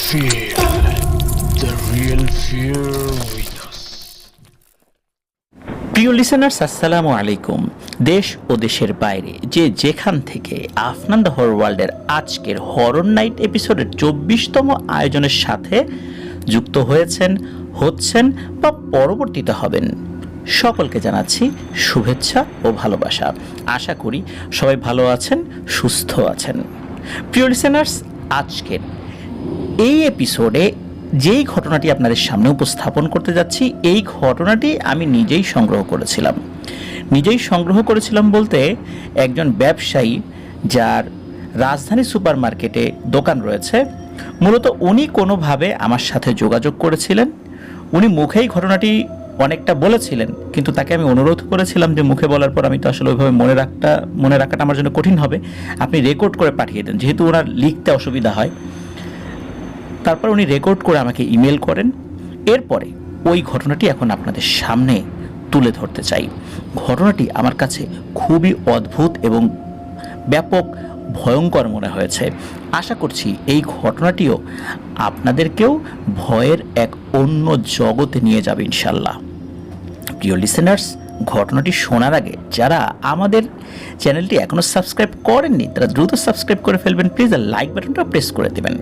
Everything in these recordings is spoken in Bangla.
Feel the real fear with us. প্রিয় লিসেনার্স, আসসালামু আলাইকুম। দেশ ও দেশের বাইরে যে যেখান থেকে আফনান দ্য হরর ওয়ার্ল্ডের আজকের হরর নাইট এপিসোডের 24তম আয়োজনের সাথে যুক্ত হচ্ছেন বা পরবর্তীতে হবেন, সকলকে জানাচ্ছি শুভেচ্ছা ও ভালোবাসা। আশা করি সবাই ভালো আছেন, সুস্থ আছেন। প্রিয় লিসেনার্স, আজকের এই এপিসোডে যেই ঘটনাটি আপনাদের সামনে উপস্থাপন করতে যাচ্ছি, এই ঘটনাটি আমি নিজেই সংগ্রহ করেছিলাম বলতে, একজন ব্যবসায়ী যার রাজধানী সুপার মার্কেটে দোকান রয়েছে, মূলত উনি কোনোভাবে আমার সাথে যোগাযোগ করেছিলেন। উনি মুখেই ঘটনাটি অনেকটা বলেছিলেন, কিন্তু তাকে আমি অনুরোধ করেছিলাম যে মুখে বলার পর আমি তো আসলে ওইভাবে মনে রাখাটা আমার জন্য কঠিন হবে, আপনি রেকর্ড করে পাঠিয়ে দেন, যেহেতু ওনার লিখতে অসুবিধা হয়। তারপর উনি রেকর্ড করে আমাকে ইমেল করেন। এরপরে ওই ঘটনাটি এখন আপনাদের সামনে তুলে ধরতে চাই। ঘটনাটি আমার কাছে খুবই অদ্ভুত এবং ব্যাপক ভয়ঙ্কর মনে হয়েছে। আশা করছি এই ঘটনাটিও আপনাদেরকেও ভয়ের এক অন্য জগতে নিয়ে যাবে ইনশাল্লাহ। প্রিয় লিসেনার্স, ঘটনাটি শোনার আগে যারা আমাদের চ্যানেলটি এখনও সাবস্ক্রাইব করেননি তারা দ্রুত সাবস্ক্রাইব করে ফেলবেন। প্লিজ লাইক বাটনটা প্রেস করে দেবেন।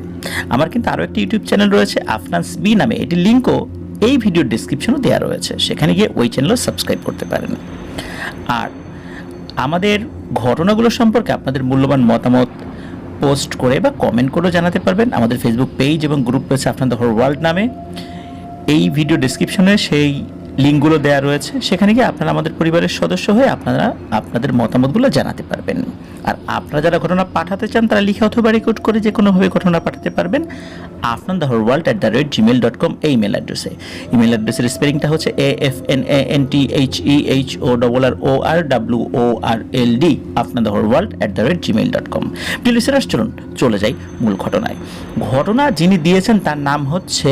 আমার কিন্তু আরও একটি ইউটিউব চ্যানেল রয়েছে আফনান্স বি নামে, এটির লিঙ্কও এই ভিডিওর ডিসক্রিপশনও দেওয়া রয়েছে, সেখানে গিয়ে ওই চ্যানেলও সাবস্ক্রাইব করতে পারেন। আর আমাদের ঘটনাগুলো সম্পর্কে আপনাদের মূল্যবান মতামত পোস্ট করে বা কমেন্ট করেও জানাতে পারবেন। আমাদের ফেসবুক পেজ এবং গ্রুপ রয়েছে আফনান দ্য হরর ওয়ার্ল্ড নামে, এই ভিডিও ডিসক্রিপশনে সেই লিঙ্কগুলো দেওয়া রয়েছে, সেখানে গিয়ে আপনারা আমাদের পরিবারের সদস্য হয়ে আপনারা আপনাদের মতামতগুলো জানাতে পারবেন। আর আপনারা যারা ঘটনা পাঠাতে চান তারা লিখে অথবা রেকর্ড করে যে কোনোভাবে ঘটনা পাঠাতে পারবেন Afnan the horror world @gmail.com এই ইমেল অ্যাড্রেসে। ইমেল অ্যাড্রেসের স্পেলিংটা হচ্ছে AFNANTHEHEHORRORWORLD, Afnan the horror world @gmail.com। প্রিয় লিসেনার্স, চলে যাই মূল ঘটনায়। ঘটনা যিনি দিয়েছেন তার নাম হচ্ছে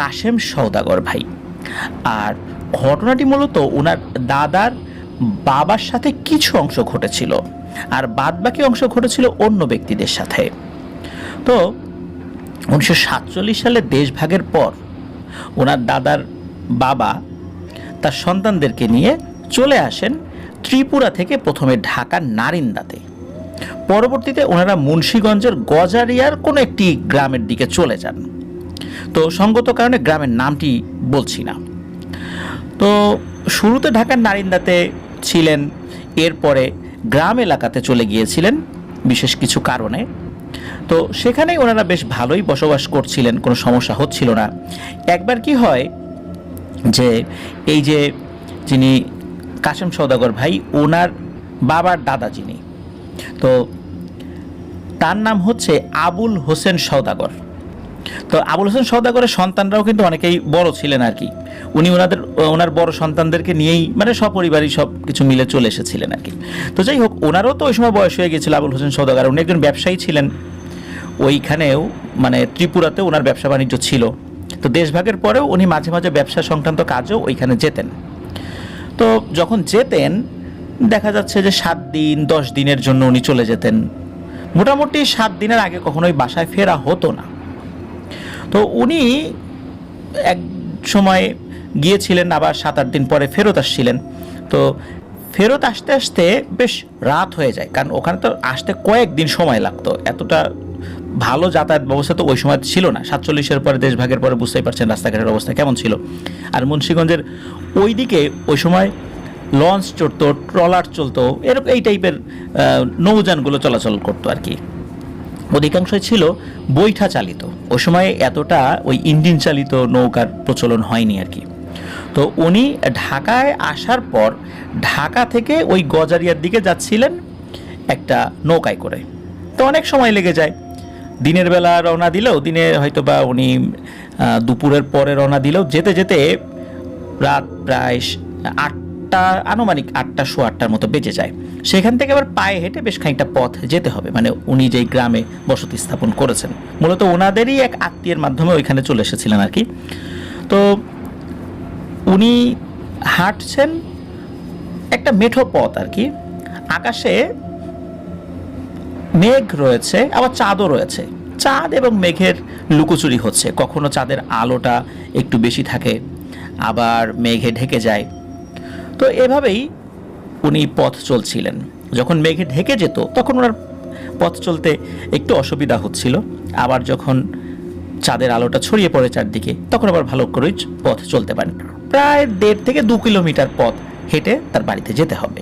কাশেম সওদাগর ভাই। আর ঘটনাটি মূলত ওনার দাদার বাবার সাথে কিছু অংশ ঘটেছিল, আর বাদবাকি অংশ ঘটেছিল অন্য ব্যক্তিদের সাথে। তো 1947 সালে দেশভাগের পর ওনার দাদার বাবা তার সন্তানদেরকে নিয়ে চলে আসেন ত্রিপুরা থেকে, প্রথমে ঢাকার নারিন্দাতে। পরবর্তীতে ওনারা মুন্সিগঞ্জের গজারিয়ার কোনো একটি গ্রামের দিকে চলে যান। তো সঙ্গত কারণে গ্রামের নামটি বলছি না। তো শুরুতে ঢাকার নারিন্দাতে ছিলেন, এরপরে গ্রাম এলাকাতে চলে গিয়েছিলেন বিশেষ কিছু কারণে। তো সেখানেই ওনারা বেশ ভালোই বসবাস করছিলেন, কোনো সমস্যা হচ্ছিল না। একবার কি হয় যে এই যে যিনি কাশেম সওদাগর ভাই, ওনার বাবার দাদা যিনি, তো তার নাম হচ্ছে আবুল হোসেন সওদাগর। তো আবুল হোসেন সওদাগরের সন্তানরাও কিন্তু অনেকেই বড় ছিলেন আর কি। উনি ওনার বড় সন্তানদেরকে নিয়েই মানে সপরিবারই সব কিছু মিলে চলে এসেছিলেন আর কি। তো যাই হোক, ওনারও তো ওই সময় বয়স হয়ে গিয়েছিল আবুল হোসেন সওদাগর। উনি একজন ব্যবসায়ী ছিলেন, ওইখানেও মানে ত্রিপুরাতে ওনার ব্যবসা বাণিজ্য ছিল। তো দেশভাগের পরেও উনি মাঝে মাঝে ব্যবসা সংক্রান্ত কাজও ওইখানে যেতেন। তো যখন যেতেন দেখা যাচ্ছে যে 7 দিন 10 দিনের জন্য উনি চলে যেতেন। মোটামুটি 7 দিনের আগে কখনোই বাসায় ফেরা হতো না। তো উনি এক সময় গিয়েছিলেন, আবার 7-8 দিন পরে ফেরত আসছিলেন। তো ফেরত আসতে আসতে বেশ রাত হয়ে যায়, কারণ ওখানে তো আসতে কয়েকদিন সময় লাগতো। এতটা ভালো যাতায়াত ব্যবস্থা তো ওই সময় ছিল না। 47-এর পরে দেশভাগের পরে বুঝতেই পারছেন রাস্তাঘাটের অবস্থা কেমন ছিল। আর মুন্সিগঞ্জের ওই দিকে ওই সময় লঞ্চ চলতো, ট্রলার চলতো, এরকম এই টাইপের নৌযানগুলো চলাচল করতো আর কি। অধিকাংশই ছিল বৈঠা চালিত। ওই সময় এতটা ওই ইঞ্জিন চালিত নৌকার প্রচলন হয়নি আর কি। তো উনি ঢাকায় আসার পর ঢাকা থেকে ওই গজারিয়ার দিকে যাচ্ছিলেন একটা নৌকায় করে। তো অনেক সময় লেগে যায়। দিনের বেলা রওনা দিলেও, দিনে হয়তো বা উনি দুপুরের পরে রওনা দিলেও যেতে যেতে রাত প্রায় 8টা, আনুমানিক 8টা, 8:15 মতো বেজে যায়। সেখান থেকে আবার পায়ে হেঁটে বেশ খানিকটা পথ যেতে হবে, মানে উনি যেই গ্রামে বসতি স্থাপন করেছেন মূলত ওনাদেরই এক আত্মীয়ের মাধ্যমে ওইখানে চলে এসেছিলেন আর কি। তো উনি হাঁটছেন একটা মেঠো পথ আর কি। আকাশে মেঘ রয়েছে, আবার চাঁদও রয়েছে। চাঁদ এবং মেঘের লুকোচুরি হচ্ছে, কখনো চাঁদের আলোটা একটু বেশি থাকে, আবার মেঘে ঢেকে যায়। তো এভাবেই উনি পথ চলছিলেন। যখন মেঘে ঢেকে যেত তখন ওনার পথ চলতে একটু অসুবিধা হচ্ছিল, আবার যখন চাঁদের আলোটা ছড়িয়ে পড়ে চারদিকে তখন আবার ভালো করে পথ চলতে পারেন। প্রায় 1.5 থেকে 2 কিলোমিটার পথ হেঁটে তার বাড়িতে যেতে হবে।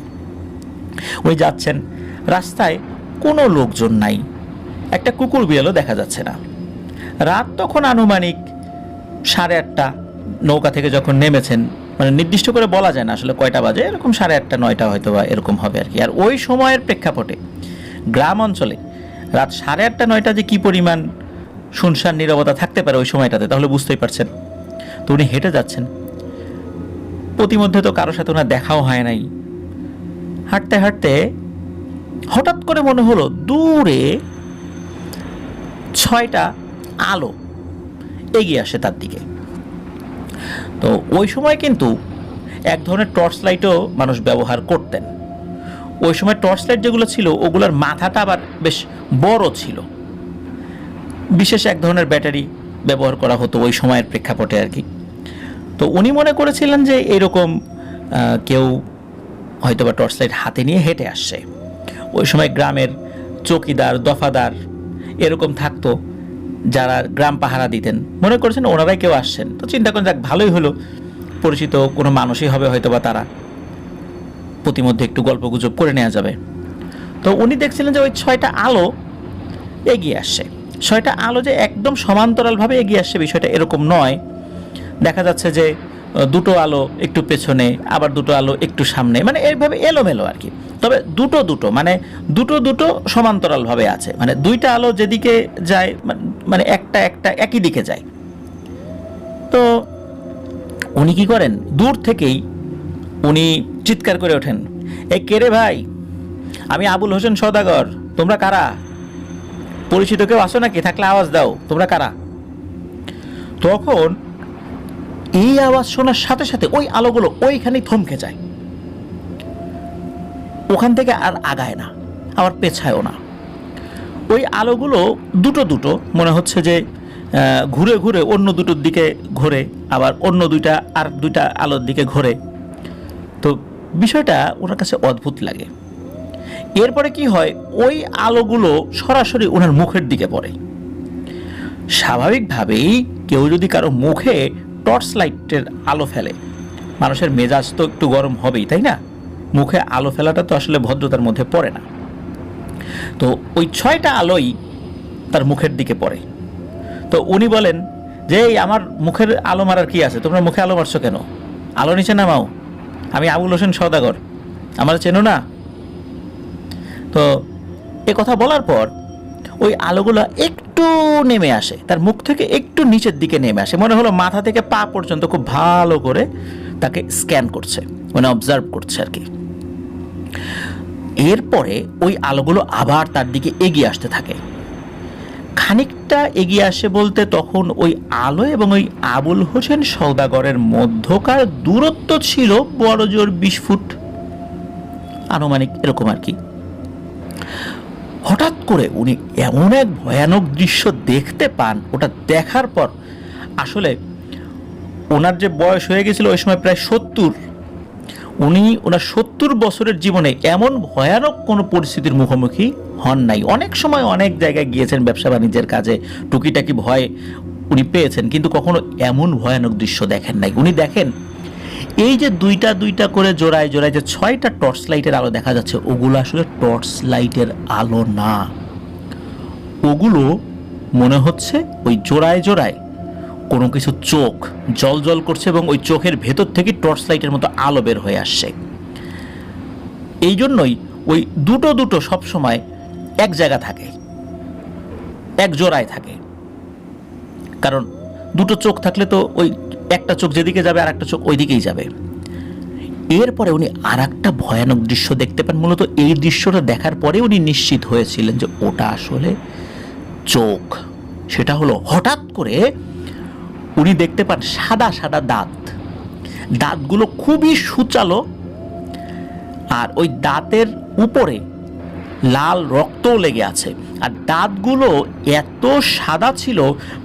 উনি যাচ্ছেন, রাস্তায় কোনো লোকজন নাই, একটা কুকুর বিড়ালও দেখা যাচ্ছে না। রাত তখন আনুমানিক 8:30, নৌকা থেকে যখন নেমেছেন, মানে নির্দিষ্ট করে বলা যায় না আসলে কয়টা বাজে, এরকম 8:30 9টা হয়তো বা এরকম হবে আর কি। আর ওই সময়ের প্রেক্ষাপটে গ্রাম অঞ্চলে রাত 8:30 9টা যে কি পরিমাণ শুনশান নীরবতা থাকতে পারে ওই সময়টাতে, তাহলে বুঝতেই পারছেন। তো উনি হেঁটে যাচ্ছেন, প্রতিমধ্যে তো কারোর সাথে ওনার দেখাও হয় নাই। হাঁটতে হাঁটতে হঠাৎ করে মনে হলো দূরে 6টা আলো এগিয়ে আসে তার দিকে। তো ওই সময় কিন্তু এক ধরনের টর্চ লাইটও মানুষ ব্যবহার করতেন। ওই সময় টর্চ লাইট যেগুলো ছিল ওগুলোর মাথাটা আবার বেশ বড় ছিল, বিশেষ এক ধরনের ব্যাটারি ব্যবহার করা হতো ওই সময়ের প্রেক্ষাপটে আর কি। তো উনি মনে করেছিলেন যে এরকম কেউ হয়তোবা টর্চ লাইট হাতে নিয়ে হেঁটে আসছে। ওই সময় গ্রামের চৌকিদার, দফাদার এরকম থাকতো যারা গ্রাম পাহারা দিতেন, মনে করেছেন ওনারাই কেউ আসছেন। তো চিন্তা করেন যাক, ভালোই হলো, পরিচিত কোনো মানুষই হবে হয়তোবা তারা, প্রতিমধ্যে একটু গল্প গুজব করে নেওয়া যাবে। তো উনি দেখছিলেন যে ওই 6টা আলো এগিয়ে আসছে। 6টা আলো যে একদম সমান্তরালভাবে এগিয়ে আসছে বিষয়টা এরকম নয়। দেখা যাচ্ছে যে দুটো আলো একটু পেছনে, আবার দুটো আলো একটু সামনে, মানে এইভাবে এলোমেলো আর কি। তবে দুটো দুটো মানে দুটো দুটো সমান্তরালভাবে আছে, মানে 2টা আলো যেদিকে যায় মানে একটা একটা একই দিকে যায়। তো উনি কি করেন, দূর থেকেই উনি চিৎকার করে ওঠেন, এই কে রে ভাই, আমি আবুল হোসেন সওদাগর, তোমরা কারা? পরিচিত কেউ আসো নাকি? থাকলে আওয়াজ দাও, তোমরা কারা? তখন এই আওয়াজ শোনার সাথে সাথে ওই আলোগুলো ওইখানেই থমকে যায়, ওখান থেকে আর আগায় না, আবার পেছায়ও না। ওই আলোগুলো দুটো দুটো মনে হচ্ছে যে ঘুরে ঘুরে অন্য দুটোর দিকে ঘোরে, আবার অন্য আর দুইটা আলোর দিকে ঘোরে। তো বিষয়টা ওনার কাছে অদ্ভুত লাগে। এরপরে কি হয়, ওই আলোগুলো সরাসরি ওনার মুখের দিকে পড়ে। স্বাভাবিকভাবেই কেউ যদি কারো মুখে টর্চ লাইটের আলো ফেলে, মানুষের মেজাজ তো একটু গরম হবেই, তাই না? মুখে আলো ফেলাটা তো আসলে ভদ্রতার মধ্যে পড়ে না। তো ওই 6টা আলোই তার মুখের দিকে পড়ে। তো উনি বলেন যে এই আমার মুখের আলো মারার কি আছে, তোমরা মুখে আলো মারছো কেন? আলো নিচে নামাও, আমি আবুল হোসেন সওদাগর, আমার চেনো না? তো এ কথা বলার পর ওই আলোগুলো একটু নেমে আসে, তার মুখ থেকে একটু নিচের দিকে নেমে আসে, মনে হলো মাথা থেকে পা পর্যন্ত খুব ভালো করে তাকে স্ক্যান করছে, মানে অবজার্ভ করছে আর কি। এরপরে ওই আলোগুলো আবার তার দিকে এগিয়ে আসতে থাকে। খানিকটা এগিয়ে আসে বলতে তখন ওই আলো এবং ওই আবুল হোসেন সওদাগরের মধ্যকার দূরত্ব ছিল বড় জোর 20 ফুট আনুমানিক, এরকম আর কি। হঠাৎ করে উনি এমন এক ভয়ানক দৃশ্য দেখতে পান, ওটা দেখার পর আসলে ওনার যে বয়স হয়ে গেছিল ওই সময় প্রায় 70, উনি ওনার 70 বছরের জীবনে এমন ভয়ানক কোনো পরিস্থিতির মুখোমুখি হন নাই। অনেক সময় অনেক জায়গায় গিয়েছেন ব্যবসা বাণিজ্যের কাজে, টুকিটাকি ভয় উনি পেয়েছেন, কিন্তু কখনো এমন ভয়ানক দৃশ্য দেখেন নাই। উনি দেখেন এই যে দুইটা দুইটা করে জোড়ায় জোড়ায় যে 6টা টর্চ লাইটের আলো দেখা যাচ্ছে, ওগুলো আসলে টর্চ লাইটের আলো না, ওগুলো মনে হচ্ছে ওই জোড়ায় জোড়ায় কোনো কিছু চোখ জল জল করছে এবং ওই চোখের ভেতর থেকে টর্চ লাইটের মতো আলো বের হয়ে আসছে। এই জন্যই ওই দুটো দুটো সবসময় এক জায়গা থাকে, এক জোড়ায় থাকে, কারণ দুটো চোখ থাকলে তো ওই একটা চোখ যেদিকে যাবে আর একটা চোখ ওই দিকেই যাবে। এরপরে উনি আর একটা ভয়ানক দৃশ্য দেখতে পান। মূলত এই দৃশ্যটা দেখার পরে উনি নিশ্চিত হয়েছিলেন যে ওটা আসলে চোখ। সেটা হলো হঠাৎ করে উনি দেখতে পান সাদা সাদা দাঁত, দাঁতগুলো খুবই সুচালো, আর ওই দাঁতের উপরে লাল রক্তও লেগে আছে। আর দাঁতগুলো এত সাদা ছিল,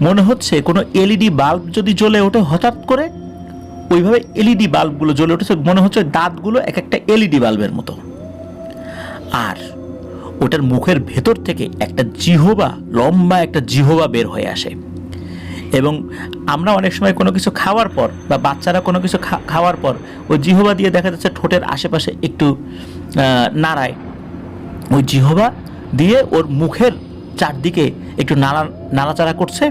মনে হচ্ছে কোনো এলইডি বাল্ব যদি জ্বলে ওঠে হঠাৎ করে, ওইভাবে এলইডি বাল্বগুলো জ্বলে উঠেছে, মনে হচ্ছে দাঁতগুলো এক একটা এলইডি বাল্বের মতো। আর ওটার মুখের ভেতর থেকে একটা জিহবা, লম্বা একটা জিহবা বের হয়ে আসে। এবং আমরা অনেক সময় কোনো কিছু খাওয়ার পর বা বাচ্চারা কোনো কিছু খাওয়ার পর ওই জিহবা দিয়ে দেখা যাচ্ছে ঠোঁটের আশেপাশে একটু নাড়ায়, ওই জিহবা দিয়ে ওর মুখের চারদিকে একটু নাড়াচাড়া করছে।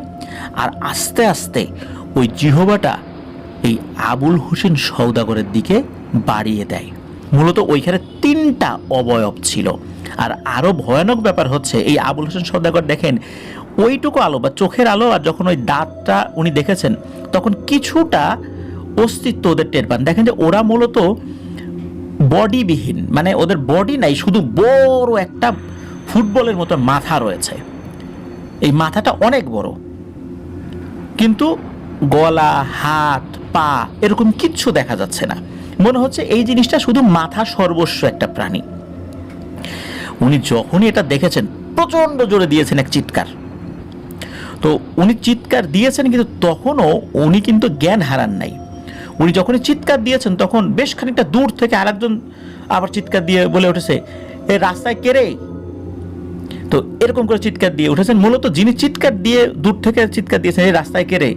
আর আস্তে আস্তে ওই জিহবাটা এই আবুল হোসেন সওদাগরের দিকে বাড়িয়ে দেয়। মূলত ওইখানে 3টা অবয়ব ছিল। আর আরও ভয়ানক ব্যাপার হচ্ছে, এই আবুল হোসেন সওদাগর দেখেন ওইটুকু আলো বা চোখের আলো, আর যখন ওই দাঁতটা উনি দেখেছেন তখন কিছুটা অস্তিত্ব ওদের টের পান। দেখেন যে ওরা মূলত বডিবিহীন, মানে ওদের বডি নাই, শুধু বড় একটা ফুটবলের মতো মাথা রয়েছে। এই মাথাটা অনেক বড়, কিন্তু গলা, হাত, পা এরকম কিচ্ছু দেখা যাচ্ছে না। মনে হচ্ছে এই জিনিসটা শুধু মাথা সর্বস্ব একটা প্রাণী। উনি যখনই এটা দেখেছেন প্রচণ্ড জোরে দিয়েছেন এক চিৎকার। তো উনি চিৎকার দিয়েছেন, কিন্তু তখনও উনি কিন্তু জ্ঞান হারান নাই। উনি যখনই চিৎকার দিয়েছেন তখন বেশ খানিকটা দূর থেকে আরেকজন আবার চিৎকার দিয়ে বলে উঠেছে, এ রাস্তায় কে রে? তো এরকম করে চিৎকার দিয়ে উঠেছেন। মূলত যিনি চিৎকার দিয়ে দূর থেকে চিৎকার দিয়েছেন, এই রাস্তায় কে রে,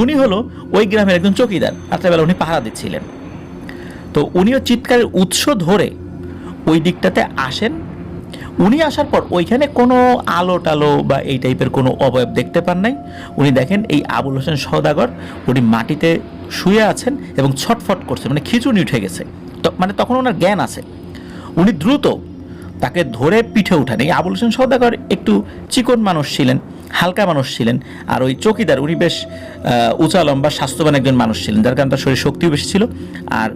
উনি হলো ওই গ্রামের একজন চৌকিদার। রাত্রেবেলা উনি পাহারা দিচ্ছিলেন। তো উনিও চিৎকারের উৎস ধরে ওই দিকটাতে আসেন। উনি আসার পর ওইখানে কোনো আলো টালো বা এই টাইপের কোনো অবয়ব দেখতে পান নাই। উনি দেখেন এই আবুল হোসেন সওদাগর উনি মাটিতে শুয়ে আছেন এবং ছটফট করছে, মানে খিঁচুনি উঠে গেছে। তো মানে তখন ওনার জ্ঞান আছে। উনি দ্রুত তাকে ধরে পিঠে উঠান। এই আবুল হোসেন সওদাগর একটু চিকন মানুষ ছিলেন, হালকা মানুষ ছিলেন। আর ওই চৌকিদার উনি বেশ উঁচা লম্বা স্বাস্থ্যবান একজন মানুষ ছিলেন, যার কারণে তার শরীর শক্তিও বেশি ছিল। আর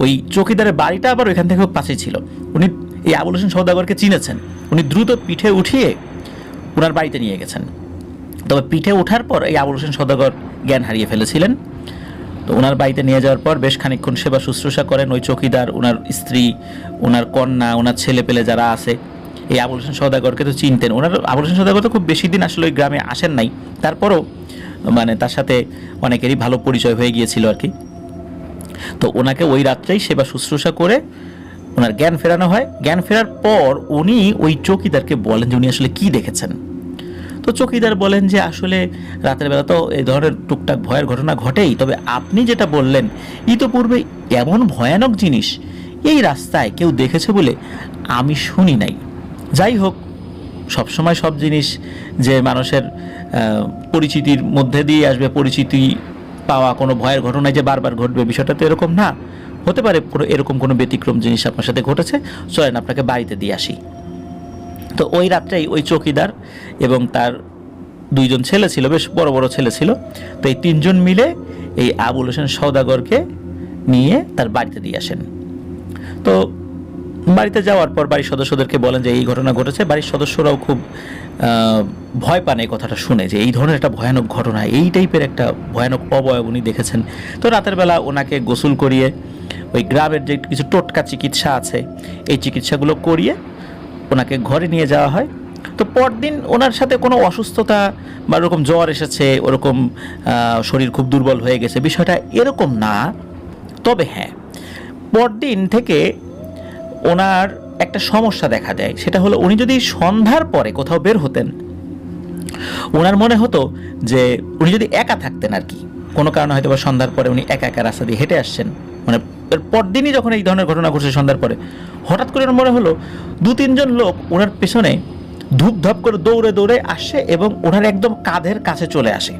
ওই চৌকিদারের বাড়িটা আবার ওইখান থেকে পাশেই ছিল। উনি এই আবুল হোসেন সওদাগরকে চিনেছেন। উনি দ্রুত পিঠে উঠিয়ে ওনার বাড়িতে নিয়ে গেছেন। তবে পিঠে ওঠার পর এই আবুল হোসেন সওদাগর জ্ঞান হারিয়ে ফেলেছিলেন। তো ওনার বাড়িতে নিয়ে যাওয়ার পর বেশ খানিকক্ষণ সেবা শুশ্রূষা করেন ওই চৌকিদার, ওনার স্ত্রী, ওনার কন্যা, ওনার ছেলে পেলে যারা আছে। এই আবুল হোসেন সওদাগরকে তো চিনতেন। ওনার আবুল হোসেন সওদাগর তো খুব বেশি দিন আসলে ওই গ্রামে আসেন নাই, তারপরও মানে তার সাথে অনেকেরই ভালো পরিচয় হয়ে গিয়েছিল আর কি। তো ওনাকে ওই রাত্রেই সেবা শুশ্রূষা করে ওনার জ্ঞান ফেরানো হয়। জ্ঞান ফেরার পর উনি ওই চৌকিদারকে বলেন যে উনি আসলে কি দেখেছেন। তো চৌকিদার বলেন যে আসলে রাতের বেলা তো এই ধরনের টুকটাক ভয়ের ঘটনা ঘটেই, তবে আপনি যেটা বললেন ইতোপূর্বে এমন ভয়ানক জিনিস এই রাস্তায় কেউ দেখেছে বলে আমি শুনি নাই। যাই হোক, সবসময় সব জিনিস যে মানুষের পরিচিতির মধ্যে দিয়ে আসবে, পরিচিতি পাওয়া কোনো ভয়ের ঘটনায় যে বারবার ঘটবে, বিষয়টা তো এরকম না। হতে পারে এরকম কোনো ব্যতিক্রম জিনিস আপনার সাথে ঘটেছে, চলেন আপনাকে বাড়িতে দিয়ে আসি। তো ওই রাত্রেই ওই চৌকিদার এবং তার 2জন ছেলে ছিল, বেশ বড় বড় ছেলে ছিল। তো এই 3জন মিলে এই আবুল হোসেন সওদাগরকে নিয়ে তার বাড়িতে দিয়ে আসেন। তো বাড়িতে যাওয়ার পর বাড়ির সদস্যদেরকে বলেন যে এই ঘটনা ঘটেছে। বাড়ির সদস্যরাও খুব ভয় পান এই কথাটা শুনে, যে এই ধরনের একটা ভয়ানক ঘটনা, এই টাইপের একটা ভয়ানক অবয়ব উনি দেখেছেন। তো রাতের বেলা ওনাকে গোসল করিয়ে ওই গ্রামের যে কিছু টোটকা চিকিৎসা আছে এই চিকিৎসাগুলো করিয়ে ওনাকে ঘরে নিয়ে যাওয়া হয়। তো পরদিন ওনার সাথে কোনো অসুস্থতা বা ওরকম জ্বর এসেছে, ওরকম শরীর খুব দুর্বল হয়ে গেছে, বিষয়টা এরকম না। তবে হ্যাঁ, পরদিন থেকে ওনার একটা সমস্যা দেখা দেয়। সেটা হলো উনি যদি সন্ধ্যার পরে কোথাও বের হতেন, ওনার মনে হতো যে উনি যদি একা থাকতেন আর কি, কোনো কারণে হয়তো বা সন্ধ্যার পরে উনি একা একা রাস্তা দিয়ে হেঁটে আসছেন, মানে এর পরদিনই যখন এই ধরনের ঘটনা ঘটছে সন্ধ্যার পরে, হঠাৎ করে মনে হলো 2-3জন লোক ওনার পেছনে ধূপধাপ করে দৌড়ে দৌড়ে আসে এবং ওনার একদম কাঁধের কাছে চলে আসে।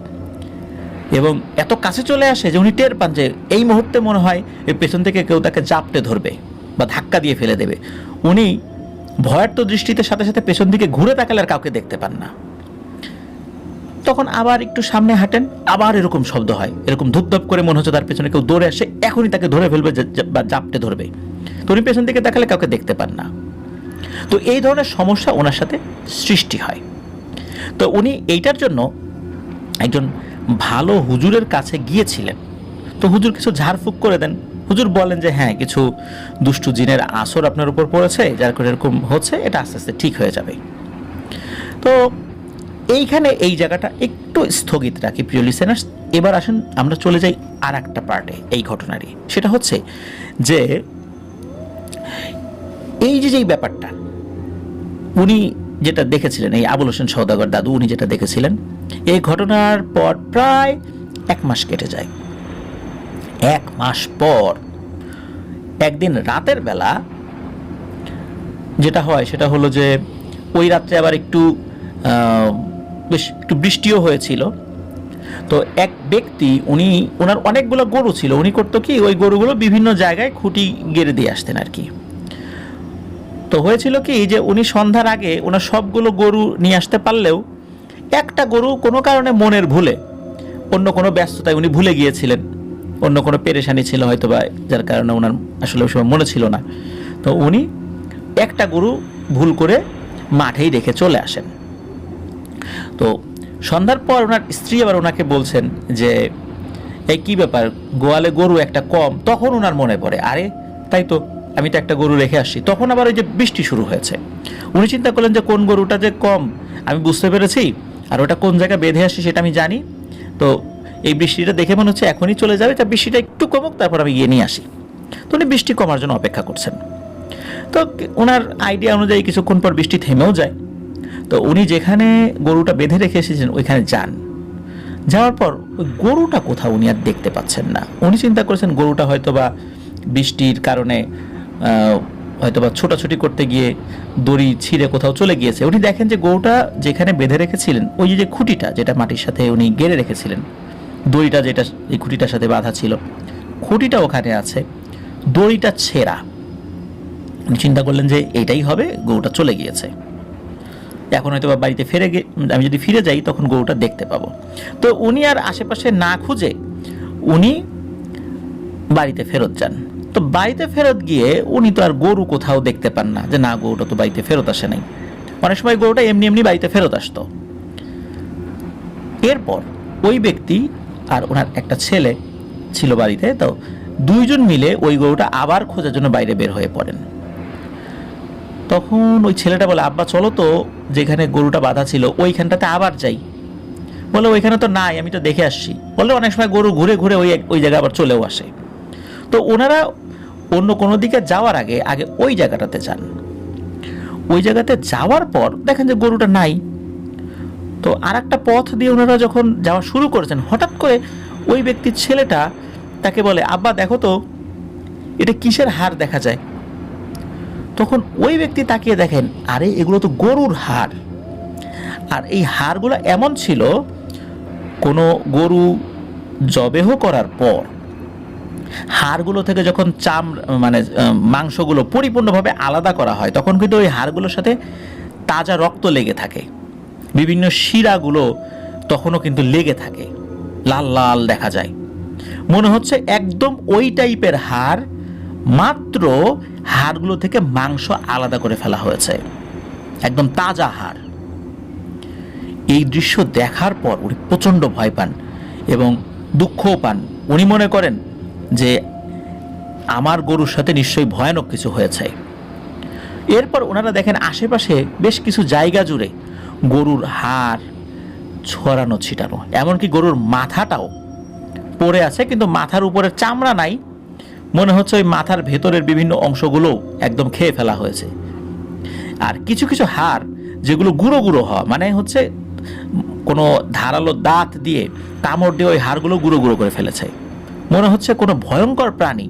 এবং এত কাছে চলে আসে যে উনি টের পান যে এই মুহূর্তে মনে হয় এর পেছন থেকে কেউ তাকে জাপটে ধরবে বা ধাক্কা দিয়ে ফেলে দেবে। উনি ভয়ার্ত দৃষ্টিতে সাথে সাথে পেছন দিকে ঘুরে তাকালে আর কাউকে দেখতে পান না। তখন আবার একটু সামনে হাঁটেন, আবার এরকম শব্দ হয়, এরকম ধূপধাপ করে মনে হচ্ছে তার পেছনে কেউ দৌড়ে আসে, এখনই তাকে ধরে ফেলবে বা জাপটে ধরবে। তো উনি পেছন দিকে তাকালে কাউকে দেখতে পান না। তো এই ধরনের সমস্যা ওনার সাথে সৃষ্টি হয়। তো উনি এইটার জন্য একজন ভালো হুজুরের কাছে গিয়েছিলেন। তো হুজুর কিছু ঝাড়ফুঁক করে দেন। হুজুর বলেন যে হ্যাঁ, কিছু দুষ্টু জিনের আসর আপনার উপর পড়েছে, যার করে এরকম হচ্ছে, এটা আস্তে আস্তে ঠিক হয়ে যাবে। তো এইখানে এই জায়গাটা একটু স্থগিত রাখি প্রিয় লিসেনার্স। এবার আসুন আমরা চলে যাই আর একটা পার্টে এই ঘটনারই। সেটা হচ্ছে যে এই যেই ব্যাপারটা উনি যেটা দেখেছিলেন, এই আবুল হোসেন সওদাগর দাদু উনি যেটা দেখেছিলেন, এই ঘটনার পর প্রায় 1 মাস কেটে যায়। 1 মাস পর একদিন রাতের বেলা যেটা হয় সেটা হলো যে ওই রাত্রে আবার বেশ একটু বৃষ্টিও হয়েছিল। তো এক ব্যক্তি ওনার অনেকগুলো গরু ছিল, উনি করতো কি ওই গরুগুলো বিভিন্ন জায়গায় খুঁটি গেড়ে দিয়ে আসতেন আর কি। তো হয়েছিল কি যে উনি সন্ধ্যার আগে ওনার সবগুলো গরু নিয়ে আসতে পারলেও একটা গরু কোনো কারণে মনের ভুলে, অন্য কোনো ব্যস্ততায় উনি ভুলে গিয়েছিলেন, অন্য কোনো পেরেশানি ছিল হয়তো বা, যার কারণে ওনার আসলে ওই সময় মনে ছিল না। তো উনি একটা গরু ভুল করে মাঠেই রেখে চলে আসেন। তো সন্ধ্যার পর ওনার স্ত্রী আবার ওনাকে বলছেন যে এই কী ব্যাপার, গোয়ালে গরু একটা কম। তখন ওনার মনে পড়ে, আরে তাই তো, আমি তো একটা গরু রেখে আসছি। তখন আবার ওই যে বৃষ্টি শুরু হয়েছে, উনি চিন্তা করলেন যে কোন গরুটা যে কম আমি বুঝতে পেরেছি, আর ওটা কোন জায়গায় বেঁধে আসছি সেটা আমি জানি। তো এই বৃষ্টিটা দেখে মনে হচ্ছে এখনই চলে যাবে, তা বৃষ্টিটা একটু কমুক তারপর আমি গিয়ে নিয়ে আসি। তো উনি বৃষ্টি কমার জন্য অপেক্ষা করছেন। তো ওনার আইডিয়া অনুযায়ী কিছুক্ষণ পর বৃষ্টি থেমেও যায়। তো উনি যেখানে গরুটা বেঁধে রেখে এসেছেন ওইখানে যান। যাওয়ার পর ওই গরুটা কোথাও উনি আর দেখতে পাচ্ছেন না। উনি চিন্তা করেছেন গরুটা হয়তোবা বৃষ্টির কারণে হয়তোবা ছোটাছুটি করতে গিয়ে দড়ি ছিঁড়ে কোথাও চলে গিয়েছে। উনি দেখেন যে গরুটা যেখানে বেঁধে রেখেছিলেন, ওই যে খুঁটিটা যেটা মাটির সাথে উনি গেড়ে রেখেছিলেন, দড়িটা যেটা এই খুঁটিটার সাথে বাঁধা ছিল, খুঁটিটা ওখানে আছে, দড়িটা ছেঁড়া। উনি চিন্তা করলেন যে এটাই হবে, গরুটা চলে গিয়েছে, এখন হয়তো বাড়িতে আমি যদি ফিরে যাই তখন গরুটা দেখতে পাবো। তো উনি আর আশেপাশে না খুঁজে উনি বাড়িতে ফেরত যান। তো বাড়িতে ফেরত গিয়ে উনি তো আর গরু কোথাও দেখতে পান না, যে না গরুটা তো বাড়িতে ফেরত আসে নাই। অনেক সময় গরুটা এমনি এমনি বাড়িতে ফেরত আসতো। এরপর ওই ব্যক্তি আর ওনার একটা ছেলে ছিল বাড়িতে, তো দুইজন মিলে ওই গরুটা আবার খোঁজার জন্য বাইরে বের হয়ে পড়েন। তখন ওই ছেলেটা বলে, আব্বা চলো তো যেখানে গরুটা বাঁধা ছিল ওইখানটাতে আবার যাই। বলে ওইখানে তো নাই, আমি তো দেখে আসছি। বলে অনেক সময় গরু ঘুরে ঘুরে ওই জায়গায় আবার চলেও আসে। তো ওনারা অন্য কোনো দিকে যাওয়ার আগে ওই জায়গাটাতে যান। ওই জায়গাতে যাওয়ার পর দেখেন যে গরুটা নাই। তো আর একটা পথ দিয়ে ওনারা যখন যাওয়া শুরু করেছেন, হঠাৎ করে ওই ব্যক্তির ছেলেটা তাকে বলে, আব্বা দেখো তো এটা কিসের হাড় দেখা যায়। তখন ওই ব্যক্তি তাকিয়ে দেখেন, আরে এগুলো তো গরুর হাড়। আর এই হাড়গুলো এমন ছিল, কোনো গরু জবেহ করার পর হাড়গুলো থেকে যখন মাংসগুলো পরিপূর্ণভাবে আলাদা করা হয়, তখন কিন্তু ওই হাড়গুলোর সাথে তাজা রক্ত লেগে থাকে, বিভিন্ন শিরাগুলো তখনও কিন্তু লেগে থাকে, লাল লাল দেখা যায়। মনে হচ্ছে একদম ওই টাইপের হাড়, মাত্র হাড়গুলো থেকে মাংস আলাদা করে ফেলা হয়েছে, একদম তাজা হাড়। এই দৃশ্য দেখার পর উনি প্রচণ্ড ভয় পান এবং দুঃখও পান। উনি মনে করেন যে আমার গরুর সাথে নিশ্চয়ই ভয়ানক কিছু হয়েছে। এরপর ওনারা দেখেন আশেপাশে বেশ কিছু জায়গা জুড়ে গরুর হাড় ছড়ানো ছিটানো, এমনকি গরুর মাথাটাও পড়ে আছে, কিন্তু মাথার উপরে চামড়া নাই। মনে হচ্ছে ওই মাথার ভেতরের বিভিন্ন অংশগুলো একদম খেয়ে ফেলা হয়েছে। আর কিছু কিছু হাড় যেগুলো গুঁড়ো গুঁড়ো হওয়া, মানে হচ্ছে কোনো ধারালো দাঁত দিয়ে কামড় দিয়ে ওই হাড়গুলো গুঁড়ো গুঁড়ো করে ফেলেছে। মনে হচ্ছে কোনো ভয়ঙ্কর প্রাণী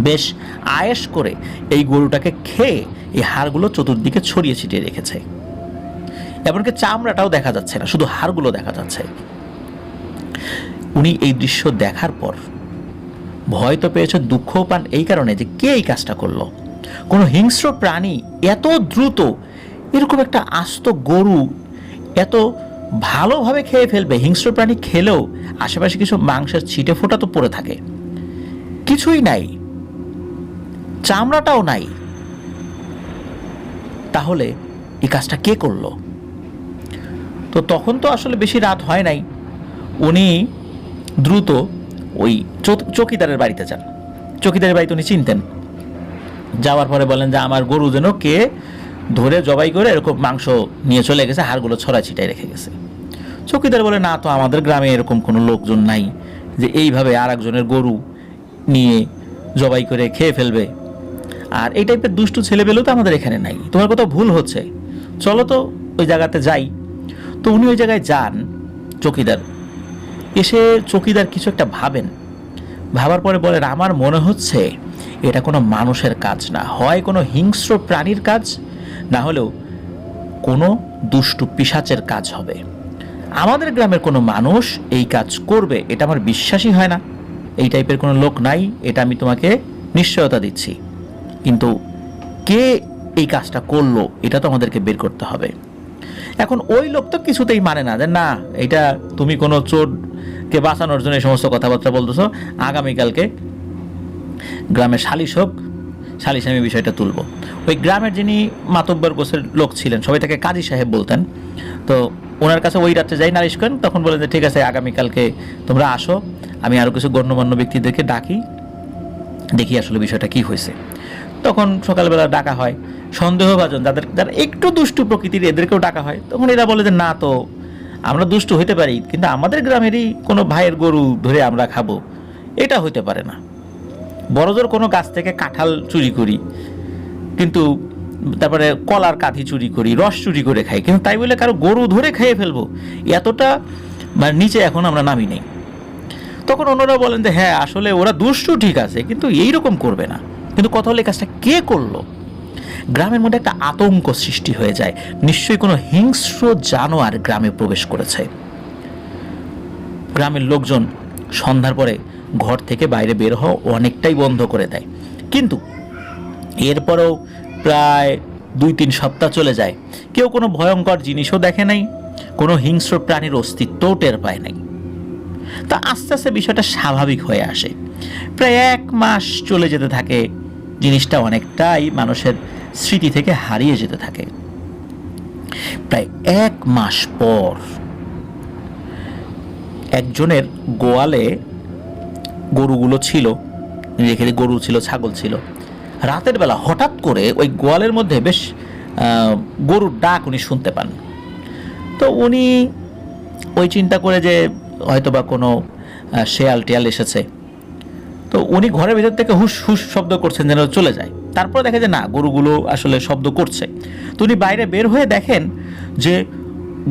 বেশ আয়েশ করে এই গরুটাকে খেয়ে এই হাড়গুলো চতুর্দিকে ছড়িয়ে ছিটিয়ে রেখেছে। এমনকি চামড়াটাও দেখা যাচ্ছে না, শুধু হাড়গুলো দেখা যাচ্ছে। উনি এই দৃশ্য দেখার পর ভয় তো পেয়েছে, দুঃখও পান এই কারণে যে কে এই কাজটা করলো। কোনো হিংস্র প্রাণী এত দ্রুত এরকম একটা আস্ত গরু এত ভালোভাবে খেয়ে ফেলবে। হিংস্র প্রাণী খেলেও আশেপাশে কিছু মাংসের ছিটে ফোঁটা তো পড়ে থাকে, কিছুই নাই, চামড়াটাও নাই। তাহলে এই কাজটা কে করলো? তো তখন তো আসলে বেশি রাত হয় নাই। উনি দ্রুত ওই চকিদারের বাড়িতে যান। চকিদারের বাড়িতে উনি চিনতেন। যাওয়ার পরে বলেন যে আমার গরু যেন কে ধরে জবাই করে এরকম মাংস নিয়ে চলে গেছে, হাড়গুলো ছড়াই ছিটাই রেখে গেছে। চৌকিদার বলে, না তো আমাদের গ্রামে এরকম কোনো লোকজন নাই যে এইভাবে আর একজনের গরু নিয়ে জবাই করে খেয়ে ফেলবে, আর এই টাইপের দুষ্টু ছেলেপেলেও তো আমাদের এখানে নাই, তোমার কোথাও ভুল হচ্ছে, চলো তো ওই জায়গাতে যাই। তো উনি ওই জায়গায় যান, চৌকিদার এসে চৌকিদার কিছু একটা ভাবার পরে বলেন, আমার মনে হচ্ছে এটা কোনো মানুষের কাজ না, হয় কোনো হিংস্র প্রাণীর কাজ, না হলেও কোনো দুষ্টু পিশাচের কাজ হবে। আমাদের গ্রামের কোনো মানুষ এই কাজ করবে এটা আমার বিশ্বাসই হয় না, এই টাইপের কোনো লোক নাই, এটা আমি তোমাকে নিশ্চয়তা দিচ্ছি, কিন্তু কে এই কাজটা করলো এটা তো আমাদেরকে বের করতে হবে। এখন ওই লোক তো কিছুতেই মানে না, যে না এটা তুমি কোনো চোরকে বাঁচানোর জন্য এই সমস্ত কথাবার্তা বলতেছো, আগামীকালকে গ্রামে সালিশ হোক, সালিশ আমি বিষয়টা তুলব। ওই গ্রামের যিনি মাতব্বর গোছের লোক ছিলেন, সবাই তাকে কাজী সাহেব বলতেন, তো ওনার কাছে ওই রাত্রে যাই নালিশ করেন, তখন বলেন যে ঠিক আছে আগামীকালকে তোমরা আসো, আমি আরও কিছু গণ্যমান্য ব্যক্তিদেরকে ডাকি, দেখি আসলে বিষয়টা কি হয়েছে। তখন সকালবেলা ডাকা হয়, সন্দেহভাজন যারা একটু দুষ্টু প্রকৃতির এদেরকেও ডাকা হয়। তখন এরা বলে যে না তো আমরা দুষ্টু হইতে পারি, কিন্তু আমাদের গ্রামেরই কোনো ভাইয়ের গরু ধরে আমরা খাবো এটা হইতে পারে না। বড়জোর কোনো গাছ থেকে কাঁঠাল চুরি করি, কিন্তু তারপরে কলার কাঠি চুরি করি, রস চুরি করে খাই, কিন্তু তাই বলে কারো গরু ধরে খেয়ে ফেলবো এতটা মানে নিচে এখন আমরা নামি নেই। তখন অন্যরা বলেন যে হ্যাঁ আসলে ওরা দুষ্টু ঠিক আছে, কিন্তু এইরকম করবে না। কিন্তু কথা হলে কাজটা কে করলো? গ্রামের মধ্যে একটা আতঙ্ক সৃষ্টি হয়ে যায়, নিশ্চয়ই কোনো হিংস্র জানোয়ার গ্রামে প্রবেশ করেছে। গ্রামের লোকজন সন্ধ্যার পরে ঘর থেকে বাইরে বের হওয়া অনেকটাই বন্ধ করে দেয়, কিন্তু এরপরেও প্রায় 2-3 সপ্তাহ চলে যায়, কেউ কোনো ভয়ঙ্কর জিনিসও দেখে নাই, কোনো হিংস্র প্রাণীর অস্তিত্বও টের পায় নাই। তা আস্তে আস্তে বিষয়টা স্বাভাবিক হয়ে আসে। প্রায় 1 মাস চলে যেতে থাকে, জিনিসটা অনেকটাই মানুষের স্মৃতি থেকে হারিয়ে যেতে থাকে। প্রায় 1 মাস পর একজনের গোয়ালে গরুগুলো ছিল, যেখানে গরু ছিল, ছাগল ছিল, রাতের বেলা হঠাৎ করে ওই গোয়ালের মধ্যে বেশ গরুর ডাক উনি শুনতে পান। তো উনি ওই চিন্তা করে যে হয়তো বা কোনো শেয়াল টেয়াল এসেছে, তো উনি ঘরের ভেতর থেকে হুস হুস শব্দ করছেন যেন চলে যায়। তারপর দেখে যে না, গরুগুলো আসলে শব্দ করছে। তো উনি বাইরে বের হয়ে দেখেন যে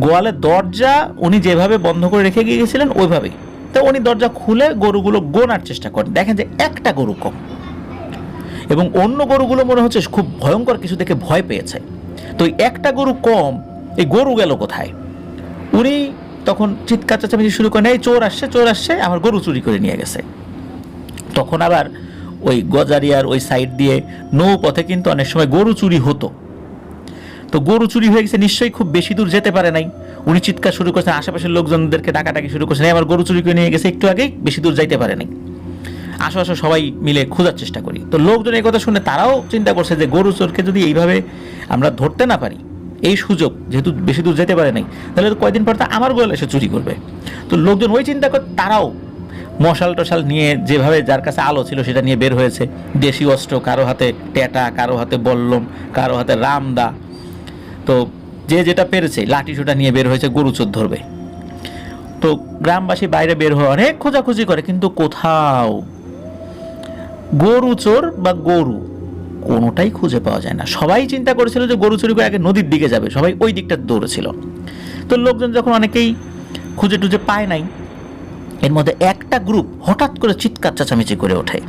গোয়ালের দরজা উনি যেভাবে বন্ধ করে রেখে গিয়েছিলেন ওইভাবেই। তো উনি দরজা খুলে গরুগুলো গোনার চেষ্টা করেন, দেখেন যে একটা গরু কম, এবং অন্য গরুগুলো মনে হচ্ছে খুব ভয়ঙ্কর কিছু দেখে ভয় পেয়েছে। তো একটা গরু কম, এই গরু গেল কোথায়? উনি তখন চিৎকার চেঁচামেচি শুরু করেন, এই চোর আসছে, চোর আসছে, আমার গরু চুরি করে নিয়ে গেছে। তখন আবার ওই গজারিয়ার ওই সাইড দিয়ে নৌপথে কিন্তু অনেক সময় গরু চুরি হতো। তো গরু চুরি হয়ে গেছে, নিশ্চয়ই খুব বেশি দূর যেতে পারে নাই। উনি চিৎকার শুরু করছেন, আশেপাশের লোকজনদেরকে ডাকাডাকি শুরু করছেন, আমার গরু চুরি করে নিয়ে গেছে, একটু আগেই, বেশি দূর যাইতে পারে নাই, আসো আসো সবাই মিলে খোঁজার চেষ্টা করি। তো লোকজন এই কথা শুনে তারাও চিন্তা করছে যে গরু চোরকে যদি এইভাবে আমরা ধরতে না পারি, এই সুযোগ যেহেতু বেশি দূর যেতে পারে নাই, তাহলে তো কয়েকদিন পর তা আমার গোয়াল এসে চুরি করবে। তো লোকজন ওই চিন্তা করে তারাও মশাল টশাল নিয়ে, যেভাবে যার কাছে আলো ছিল সেটা নিয়ে বের হয়েছে, দেশি অস্ত্র, কারো হাতে টেটা, কারো হাতে বল্লম, কারো হাতে রামদা, তো যে যেটা পেরেছে লাঠি সোটা নিয়ে বের হয়েছে গরু চোর ধরবে। তো গ্রামবাসী বাইরে বের হয়ে অনেক খোঁজাখুঁজি করে, কিন্তু কোথাও গরু চোর বা গরু কোনোটাই খুঁজে পাওয়া যায় না। সবাই চিন্তা করেছিল যে গরু চুরি করে আগে নদীর দিকে যাবে, সবাই ওই দিকটা দৌড়েছিল। তো লোকজন যখন অনেকেই খুঁজে টুজে পায় নাই, এর মধ্যে একটা গ্রুপ হঠাৎ করে চিৎকার চেঁচামেচি করে ওঠে,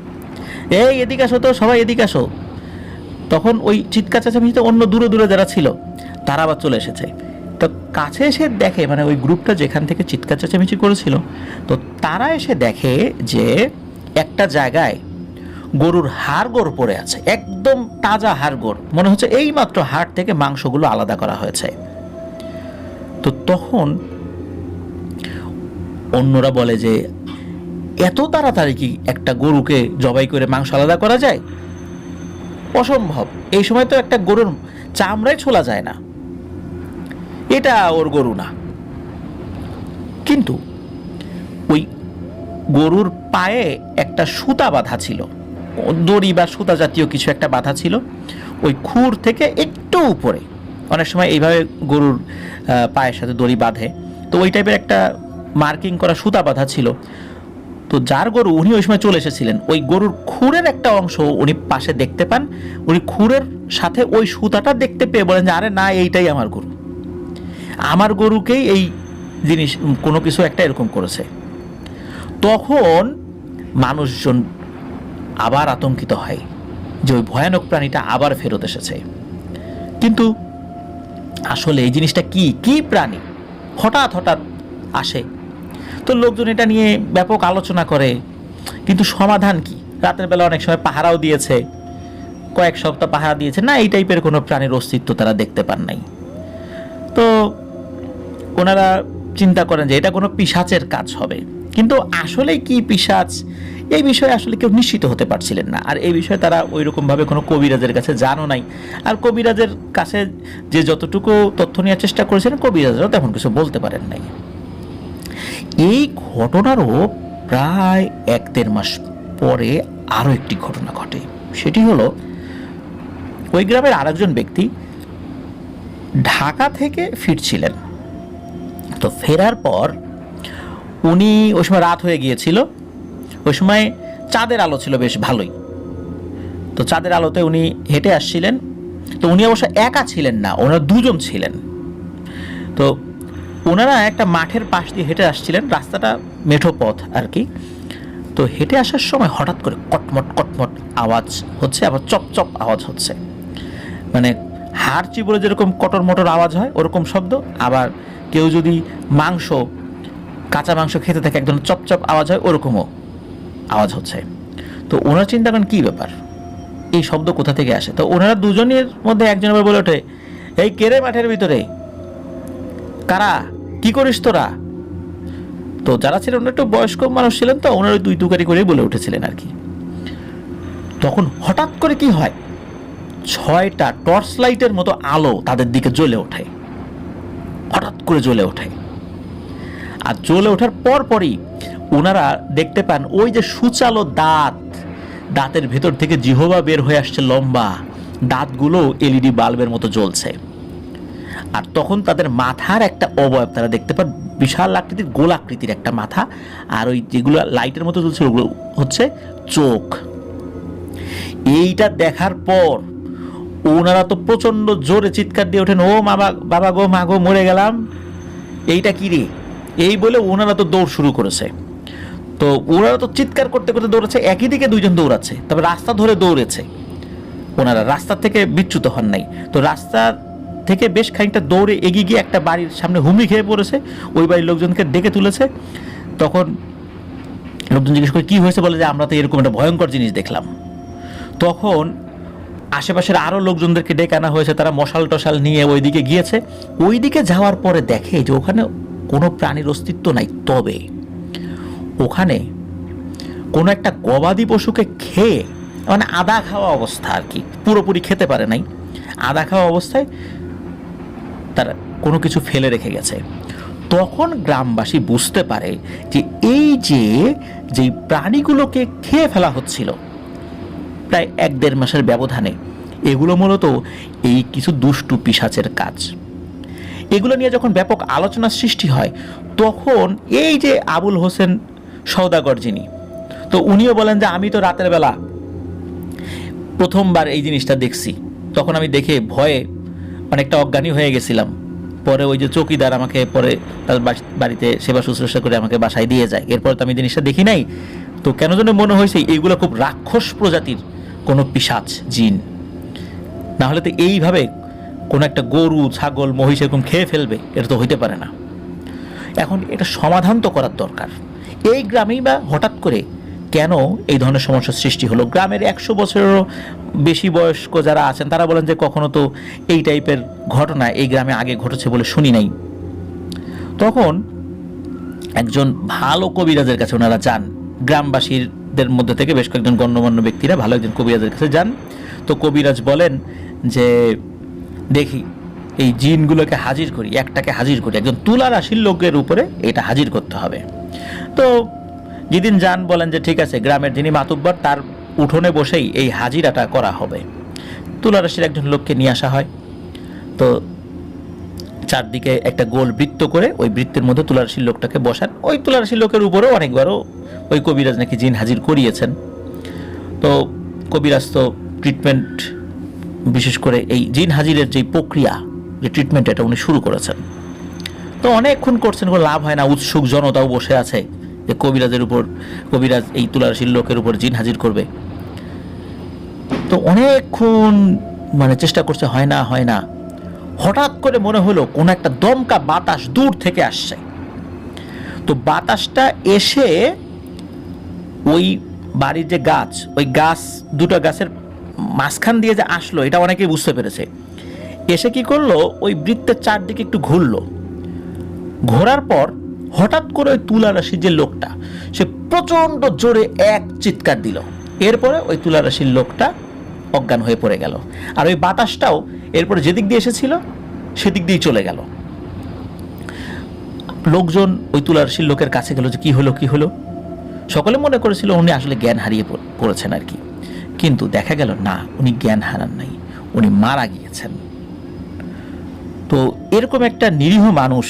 এই এদিকে আসো তো, সবাই এদিকে আসো। তখন ওই চিৎকার চেঁচামেচিতে অন্য দূরে দূরে যারা ছিল তারা আবার চলে এসেছে। তো কাছে এসে দেখে, মানে ওই গ্রুপটা যেখান থেকে চিৎকার চেঁচামেচি করেছিল, তো তারা এসে দেখে যে একটা জায়গায় গরুর হাড়গোড় পড়ে আছে, একদম তাজা হাড়গোড়, মনে হচ্ছে এই মাত্র হাড় থেকে মাংসগুলো আলাদা করা হয়েছে। তো তখন অন্যরা বলে যে এত তাড়াতাড়ি কি একটা গরুকে জবাই করে মাংস আলাদা করা যায়? অসম্ভব, এই সময় তো একটা গরুর চামড়াই ছোলা যায় না, এটা ওর গরু না। কিন্তু ওই গরুর পায়ে একটা সুতা বাঁধা ছিল, দড়ি বা সুতা জাতীয় কিছু একটা বাঁধা ছিল, ওই খুর থেকে একটু উপরে, অনেক সময় এইভাবে গরুর পায়ের সাথে দড়ি বাঁধে, তো ওই টাইপের একটা মার্কিং করা সুতা বাঁধা ছিল। তো যার গরু, উনি ওই সময় চলে এসেছিলেন, ওই গরুর খুরের একটা অংশ উনি পাশে দেখতে পান। উনি খুরের সাথে ওই সুতাটা দেখতে পেয়ে বলেন যে আরে না, এইটাই আমার গরু, আমার গরুকেই এই জিনিস কোনো কিছু একটা এরকম করেছে। তখন মানুষজন আবার আতঙ্কিত হয় যে ওই ভয়ানক প্রাণীটা আবার ফেরত এসেছে। কিন্তু আসলে এই জিনিসটা কি কি প্রাণী হঠাৎ হঠাৎ আসে? তো লোকজন এটা নিয়ে ব্যাপক আলোচনা করে, কিন্তু সমাধান কি? রাতের বেলা অনেক সময় পাহারাও দিয়েছে, কয়েক সপ্তাহ পাহারা দিয়েছে, না এই টাইপের কোনো প্রাণীর অস্তিত্ব তারা দেখতে পান নাই। তো ওনারা চিন্তা করেন যে এটা কোনো পিশাচের কাজ হবে, কিন্তু আসলে কি পিশাচ এই বিষয়ে আসলে কেউ নিশ্চিত হতে পারছিলেন না। আর এই বিষয়ে তারা ওই রকমভাবে কোনো কবিরাজের কাছে জানো নাই, আর কবিরাজের কাছে যে যতটুকু তথ্য নেওয়ার চেষ্টা করেছেন কবিরাজরাও তেমন কিছু বলতে পারেন নাই। এই ঘটনারও প্রায় 1-1.5 মাস পরে আরও একটি ঘটনা ঘটে। সেটি হলো ওই গ্রামের আরেকজন ব্যক্তি ঢাকা থেকে ফিরছিলেন। তো ফেরার পর উনি, ওই সময় রাত হয়ে গিয়েছিল, ওই সময় চাঁদের আলো ছিল বেশ ভালোই। তো চাঁদের আলোতে উনি হেঁটে আসছিলেন। তো উনি অবশ্য একা ছিলেন না, ওনারা দুজন ছিলেন। তো ওনারা একটা মাঠের পাশ দিয়ে হেঁটে আসছিলেন, রাস্তাটা মেঠো পথ আর কি। তো হেঁটে আসার সময় হঠাৎ করে কটমট কটমট আওয়াজ হচ্ছে, আবার চপচপ আওয়াজ হচ্ছে, মানে হাড় চিবড়ে যেরকম কটর মটর আওয়াজ হয় ওরকম শব্দ, আবার কেউ যদি কাঁচা মাংস খেতে থাকে একদম চপচপ আওয়াজ হয় ওরকমও আওয়াজ হচ্ছে। তো ওনারা চিন্তা করেন কী ব্যাপার, এই শব্দ কোথা থেকে আসে। তো ওনারা দুজনের মধ্যে একজন আবার বলে ওঠে, এই কেরে মাঠের ভিতরে, কারা, কি করিস তোরা? তো যারা ছিলেন ওনারা একটু বয়স্ক মানুষ ছিলেন, তো ওনারা ওই দুই তুকারি করে বলে উঠেছিলেন আর কি। তখন হঠাৎ করে কি হয়, 6টা টর্চ লাইটের মতো আলো তাদের দিকে জ্বলে ওঠে, হঠাৎ করে জ্বলে ওঠে। আর জ্বলে ওঠার পরপরই ওনারা দেখতে পান ওই যে সুচালো দাঁতের ভেতর থেকে জিহবা বের হয়ে আসছে, লম্বা দাঁতগুলো এলইডি বাল্বের মতো জ্বলছে। আর তখন তাদের মাথার একটা অবয়ব তারা দেখতে পান, বিশাল আকৃতির গোলাকৃতির একটা মাথা, আর ওই যেগুলো লাইটের মতো জ্বলছে ওগুলো হচ্ছে চোখ। এইটা দেখার পর ওনারা তো প্রচন্ড জোরে চিৎকার দিয়ে ওঠেন, ও বাবা গো, মা গো, মরে গেলাম, এইটা কি রে, এই বলে ওনারা তো দৌড় শুরু করেছে। তো ওনারা তো চিৎকার করতে করতে দৌড়াচ্ছে, একই দিকে দুইজন দৌড়াচ্ছে, তবে রাস্তা ধরে দৌড়েছে ওনারা, রাস্তা থেকে বিচ্যুত হন নাই। তো রাস্তা থেকে বেশ খানিকটা দৌড়ে এগিয়ে গিয়ে একটা বাড়ির সামনে হুমড়ি খেয়ে পড়েছে, ওই বাড়ির লোকজনকে ডেকে তুলেছে। তখন লোকজন জিজ্ঞেস করে কী হয়েছে, বলে যে আমরা তো এরকম একটা ভয়ঙ্কর জিনিস দেখলাম। তখন আশেপাশের আরও লোকজনদেরকে ডেকে আনা হয়েছে, তারা মশাল টশাল নিয়ে ওইদিকে গিয়েছে। ওইদিকে যাওয়ার পরে দেখে যে ওখানে কোনো প্রাণীর অস্তিত্ব নাই, তবে ওখানে কোনো একটা গবাদি পশুকে খেয়ে, মানে আধা খাওয়া অবস্থা আর কি, পুরোপুরি খেতে পারে নাই, আধা খাওয়া অবস্থায় তারা কোনো কিছু ফেলে রেখে গেছে। তখন গ্রামবাসী বুঝতে পারে যে এই যে প্রাণীগুলোকে খেয়ে ফেলা হচ্ছিল প্রায় 1-1.5 মাসের ব্যবধানে, এগুলো মূলত এই কিছু দুষ্টু পিশাচের কাজ। এগুলো নিয়ে যখন ব্যাপক আলোচনার সৃষ্টি হয়, তখন এই যে আবুল হোসেন সওদাগর যিনি, তো উনিও বলেন যে আমি তো রাতের বেলা প্রথমবার এই জিনিসটা দেখছি, তখন আমি দেখে ভয়ে অনেকটা অজ্ঞানী হয়ে গেছিলাম। পরে ওই যে চৌকিদার আমাকে পরে তার বাড়িতে সেবা শুশ্রূষা করে আমাকে বাসায় দিয়ে যায়, এরপর তো আমি জিনিসটা দেখি নাই। তো কেন যেন মনে হয়েছে এইগুলো খুব রাক্ষস প্রজাতির কোনো পিশাচ জিন, না হলে তো এইভাবে কোনো একটা গরু ছাগল মহিষ এরকম খেয়ে ফেলবে, এটা তো হইতে পারে না। এখন এটা সমাধান তো করার দরকার। এই গ্রামেই বা হঠাৎ করে কেন এই ধরনের সমস্যার সৃষ্টি হলো? গ্রামের 100 বছরেরও বেশি বয়স্ক যারা আছেন তারা বলেন যে কখনো তো এই টাইপের ঘটনা এই গ্রামে আগে ঘটেছে বলে শুনি নাই। তখন একজন ভালো কবিরাজের কাছে ওনারা যান, গ্রামবাসীদের মধ্যে থেকে বেশ কয়েকজন গণ্যমান্য ব্যক্তিরা ভালো একজন কবিরাজের কাছে যান। তো কবিরাজ বলেন যে দেখি এই জিনগুলোকে হাজির করি, একটাকে হাজির করি, একজন তুলা রাশির লোকের উপরে এটা হাজির করতে হবে। তো যেদিন যান বলেন যে ঠিক আছে, গ্রামের যিনি মাতুব্বর তার উঠোনে বসেই এই হাজিরাটা করা হবে। তুলা রাশির একজন লোককে নিয়ে আসা হয়। তো চারদিকে একটা গোল বৃত্ত করে ওই বৃত্তের মধ্যে তুলা রাশির লোকটাকে বসান। ওই তুলা রাশির লোকের উপরেও অনেকবারও ওই কবিরাজ নাকি জিন হাজির করিয়েছেন। তো কবিরাজ তো ট্রিটমেন্ট, বিশেষ করে এই জিন হাজিরের যে প্রক্রিয়া, যে ট্রিটমেন্ট, এটা উনি শুরু করেছেন। তো অনেকক্ষণ করছেন, কোনো লাভ হয় না। উৎসুক জনতাও বসে আছে যে কবিরাজ এই তুলা রাশির লোকের উপর জিন হাজির করবে। তো অনেকক্ষণ চেষ্টা করছে, হয় না। হঠাৎ করে মনে হলো কোন একটা দমকা বাতাস দূর থেকে আসছে। তো বাতাসটা এসে ওই বাড়ির যে গাছ, ওই গাছ, দুটো গাছের মাঝখান দিয়ে যে আসলো, এটা অনেকেই বুঝতে পেরেছে। এসে কি করলো, ওই বৃত্তের চারদিকে একটু ঘুরলো। ঘোরার পর হঠাৎ করে ওই তুলা রাশির যে লোকটা, সে প্রচন্ড জোরে এক চিৎকার দিল। এরপরে ওই তুলা রাশির লোকটা অজ্ঞান হয়ে পড়ে গেল। আর ওই বাতাসটাও এরপরে যেদিক দিয়ে এসেছিল সেদিক দিয়েই চলে গেল। লোকজন ওই তুলা রাশির লোকের কাছে গেল যে কি হলো। সকলে মনে করেছিল উনি আসলে জ্ঞান হারিয়ে পড়েছেন আর কি। কিন্তু দেখা গেল না, উনি জ্ঞান হারান নাই, উনি মারা গিয়েছেন। তো এরকম একটা নিরীহ মানুষ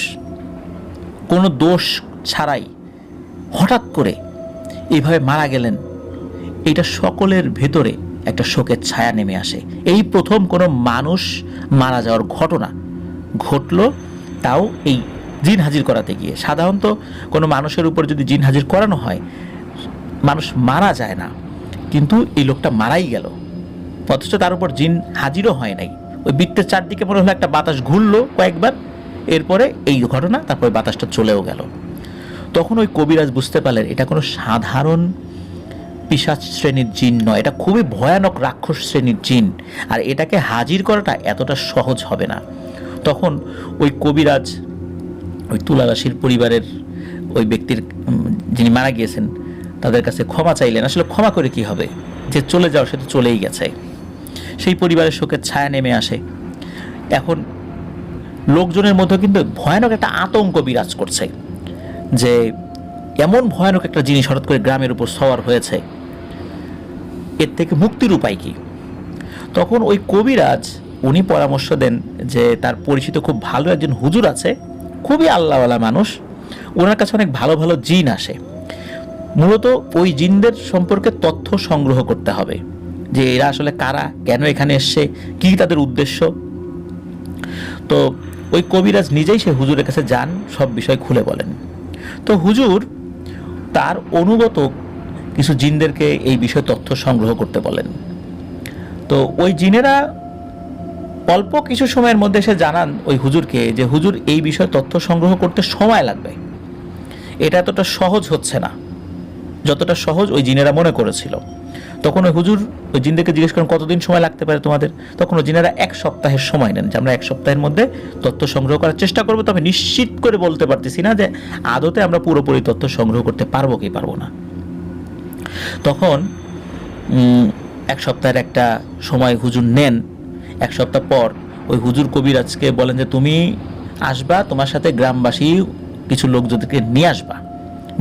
কোনো দোষ ছাড়াই হঠাৎ করে এইভাবে মারা গেলেন, এটা সকলের ভেতরে একটা শোকের ছায়া নেমে আসে। এই প্রথম কোনো মানুষ মারা যাওয়ার ঘটনা ঘটলো, তাও এই জিন হাজির করাতে গিয়ে। সাধারণত কোনো মানুষের উপর যদি জিন হাজির করানো হয়, মানুষ মারা যায় না, কিন্তু এই লোকটা মারাই গেল, অথচ তার উপর জিন হাজিরও হয় নাই। ওই বৃত্তের চারদিকে মনে হলো একটা বাতাস ঘুরলো কয়েকবার, এরপরে এই ঘটনা, তারপরে বাতাসটা চলেও গেল। তখন ওই কবিরাজ বুঝতে পারলেন এটা কোনো সাধারণ পিশাচ শ্রেণীর জিন নয়, এটা খুবই ভয়ানক রাক্ষস শ্রেণীর জিন, আর এটাকে হাজির করাটা এতটা সহজ হবে না। তখন ওই কবিরাজ ওই তুলা রাশির পরিবারের ওই ব্যক্তির, যিনি মারা গিয়েছেন, তাদের কাছে ক্ষমা চাইলেন। আসলে ক্ষমা করে কি হবে, যে চলে যাও সে তো চলেই গেছে। সেই পরিবারের শোকের ছায়া নেমে আসে। এখন লোকজনের মধ্যে কিন্তু ভয়ানক একটা আতঙ্ক বিরাজ করছে যে এমন ভয়ানক একটা জিনিস হঠাৎ করে গ্রামের উপর সওয়ার হয়েছে, এর থেকে মুক্তির উপায় কি? তখন ওই কবিরাজ উনি পরামর্শ দেন যে তার পরিচিত খুব ভালো একজন হুজুর আছে, খুবই আল্লাহওয়ালা মানুষ, ওনার কাছে অনেক ভালো ভালো জিন আসে। মূলত ওই জিনদের সম্পর্কে তথ্য সংগ্রহ করতে হবে, যে এরা আসলে কারা, কেন এখানে এসছে, কি তাদের উদ্দেশ্য। তো ওই কবিরাজ নিজেই সে হুজুরের কাছে যান, সব বিষয় খুলে বলেন। তো হুজুর তার অনুগত কিছু জিনদেরকে এই বিষয়ে তথ্য সংগ্রহ করতে বলেন। তো ওই জিনেরা অল্প কিছু সময়ের মধ্যে এসে জানান ওই হুজুরকে যে হুজুর, এই বিষয়ে তথ্য সংগ্রহ করতে সময় লাগবে, এটা এতটা সহজ হচ্ছে না যতটা সহজ ওই জিনেরা মনে করেছিল। তখন ওই হুজুর ওই জিনদেরকে জিজ্ঞেস করেন, কতদিন সময় লাগতে পারে তোমাদের? তখন ওই জিনেরা 1 সপ্তাহের সময় নেন, যে আমরা 1 সপ্তাহের মধ্যে তথ্য সংগ্রহ করার চেষ্টা করবো, তবে নিশ্চিত করে বলতে পারতেছি না যে আদতে আমরা পুরোপুরি তথ্য সংগ্রহ করতে পারবো কি পারবো না। তখন 1 সপ্তাহের একটা সময় হুজুর নেন। 1 সপ্তাহ পর ওই হুজুর কবিরাজকে বলেন যে তুমি আসবা, তোমার সাথে গ্রামবাসী কিছু লোকজনকে নিয়ে আসবা,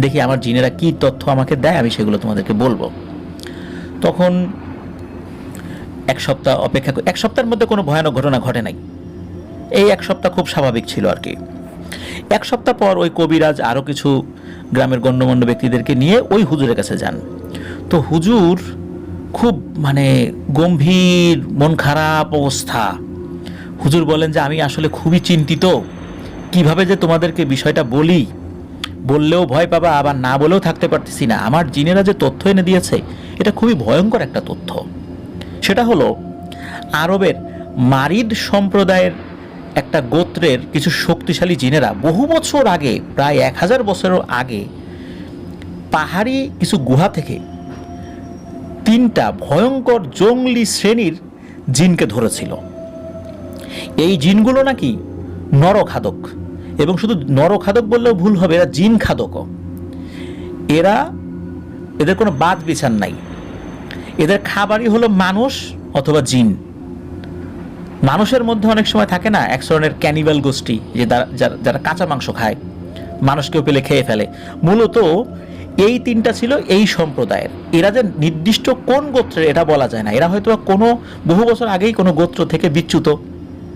দেখি আমার জিনেরা কি তথ্য আমাকে দেয়, আমি সেগুলো তোমাদেরকে বলবো। তখন 1 সপ্তাহ অপেক্ষা, 1 সপ্তাহের মধ্যে কোনো ভয়ানক ঘটনা ঘটে নাই, এই 1 সপ্তাহ খুব স্বাভাবিক ছিল আর কি। 1 সপ্তাহ পর ওই কবিরাজ আরও কিছু গ্রামের গণ্যমান্য ব্যক্তিদেরকে নিয়ে ওই হুজুরের কাছে যান। তো হুজুর খুব গম্ভীর, মন খারাপ অবস্থা। হুজুর বলেন যে আমি আসলে খুবই চিন্তিত, কিভাবে যে তোমাদেরকে বিষয়টা বলি, বললেও ভয় পাবা, আবার না বলেও থাকতে পারতেছি না। আমার জিনেরা যে তথ্য এনে দিয়েছে এটা খুবই ভয়ঙ্কর একটা তথ্য। সেটা হলো আরবের মারিদ সম্প্রদায়ের একটা গোত্রের কিছু শক্তিশালী জিনেরা বহু বছর আগে, প্রায় 1000 বছরের আগে, পাহাড়ি কিছু গুহা থেকে 3টা ভয়ঙ্কর জঙ্গলি শ্রেণীর জিনকে ধরেছিল। এই জিনগুলো নাকি নরখাদক, এবং শুধু নরখাদক বললেও ভুল হবে, এরা জিন খাদকও। এদের কোনো বাদ বিচার নাই, এদের খাবারই হলো মানুষ অথবা জিন। মানুষের মধ্যে অনেক সময় থাকে না এক ধরনের ক্যানিবাল গোষ্ঠী, যে যারা কাঁচা মাংস খায়, মানুষকেও পেলে খেয়ে ফেলে। মূলত এই তিনটা ছিল এই সম্প্রদায়ের। এরা যে নির্দিষ্ট কোন গোত্রের এটা বলা যায় না, এরা হয়তো কোনো বহু বছর আগেই কোনো গোত্র থেকে বিচ্যুত,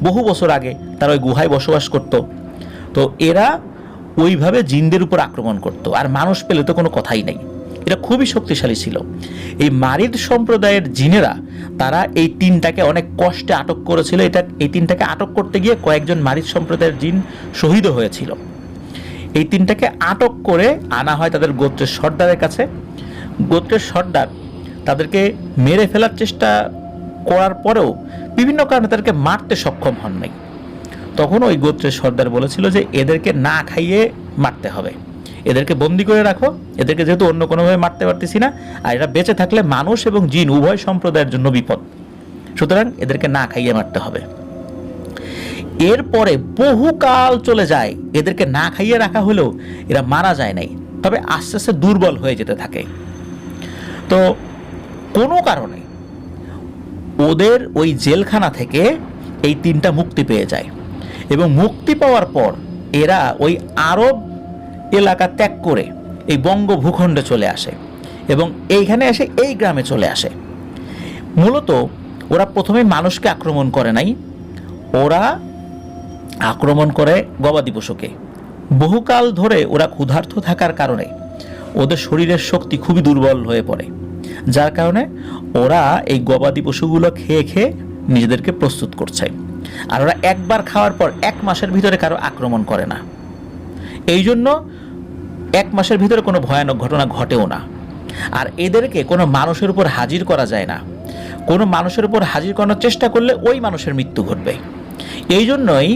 বহু বছর আগে তারা ওই গুহায় বসবাস করত। তো এরা ওইভাবে জিনদের উপর আক্রমণ করত, আর মানুষ পেলে তো কোনো কথাই নেই। এরা খুবই শক্তিশালী ছিল। এই মারিদ সম্প্রদায়ের জিনেরা তারা এই তিনটাকে অনেক কষ্টে আটক করেছিল। এই তিনটাকে আটক করতে গিয়ে কয়েকজন মারিদ সম্প্রদায়ের জিন শহীদও হয়েছিল। এই তিনটাকে আটক করে আনা হয় তাদের গোত্রের সর্দারের কাছে। গোত্রের সর্দার তাদেরকে মেরে ফেলার চেষ্টা করার পরেও বিভিন্ন কারণে তাদেরকে মারতে সক্ষম হন নাই। তখন ওই গোত্রের সর্দার বলেছিল যে এদেরকে না খাইয়ে মারতে হবে, এদেরকে বন্দি করে রাখো, এদেরকে যেহেতু অন্য কোনোভাবে মারতে পারতেছি না, আর এরা বেঁচে থাকলে মানুষ এবং জিন উভয় সম্প্রদায়ের জন্য বিপদ, সুতরাং এদেরকে না খাইয়ে মারতে হবে। এরপরে বহুকাল চলে যায়, এদেরকে না খাইয়ে রাখা হলেও এরা মারা যায় নাই, তবে আস্তে আস্তে দুর্বল হয়ে যেতে থাকে। তো কোনো কারণে ওদের ওই জেলখানা থেকে এই তিনটা মুক্তি পেয়ে যায়, এবং মুক্তি পাওয়ার পর এরা ওই আরব এলাকা ত্যাগ করে এই বঙ্গ ভূখণ্ডে চলে আসে, এবং এইখানে এসে এই গ্রামে চলে আসে। মূলত ওরা প্রথমে মানুষকে আক্রমণ করে নাই, ওরা আক্রমণ করে গবাদি পশুকে। বহুকাল ধরে ওরা ক্ষুধার্ত থাকার কারণে ওদের শরীরের শক্তি খুবই দুর্বল হয়ে পড়ে, যার কারণে ওরা এই গবাদি পশুগুলো খেয়ে খেয়ে নিজেদেরকে প্রস্তুত করছে। আর ওরা একবার খাওয়ার পর 1 মাসের ভিতরে কারো আক্রমণ করে না। এই জন্য 1 মাসের ভিতরে কোনো ভয়ানক ঘটনা ঘটেও না। আর এদেরকে কোনো মানুষের উপর হাজির করা যায় না, কোনো মানুষের উপর হাজির করানোর চেষ্টা করলে ওই মানুষের মৃত্যু ঘটবে। এই জন্যই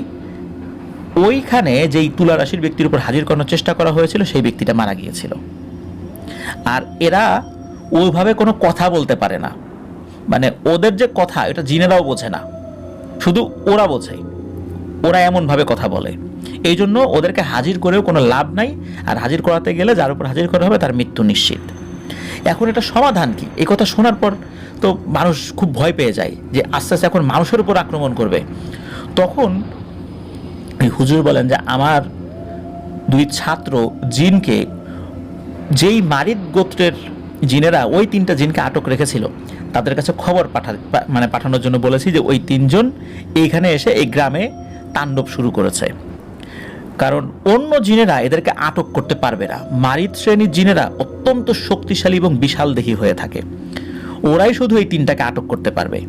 ওইখানে যেই তুলা রাশির ব্যক্তির উপর হাজির করানোর চেষ্টা করা হয়েছিল সেই ব্যক্তিটা মারা গিয়েছিল। আর এরা ওইভাবে কোনো কথা বলতে পারে না, মানে ওদের যে কথা এটা জিনেরাও বোঝে না, শুধু ওরা বোঝে, ওরা এমনভাবে কথা বলে। এই জন্য ওদেরকে হাজির করেও কোনো লাভ নাই, আর হাজির করাতে গেলে যার উপর হাজির করা হবে তার মৃত্যু নিশ্চিত। এখন এটা সমাধান কি? এই কথা শোনার পর তো মানুষ খুব ভয় পেয়ে যায় যে আস্তে আস্তে এখন মানুষের উপর আক্রমণ করবে। তখন এই হুজুর বলেন যে আমার 2 ছাত্র জিনকে, যেই মারিদ গোত্রের জিনেরা ওই 3টা জিনকে আটক রেখেছিল, তাদের কাছে খবর পাঠানোর জন্য বলেছি যে ওই 3 জন এইখানে এসে এই গ্রামে তাণ্ডব শুরু করেছে। কারণ অন্য জিনেরা এদেরকে আটক করতে পারবে না। মারিদ শ্রেণীর জিনেরা অত্যন্ত শক্তিশালী এবং বিশালদেহী হয়ে থাকে, ওরাই শুধু এই 3টাকে আটক করতে পারবে।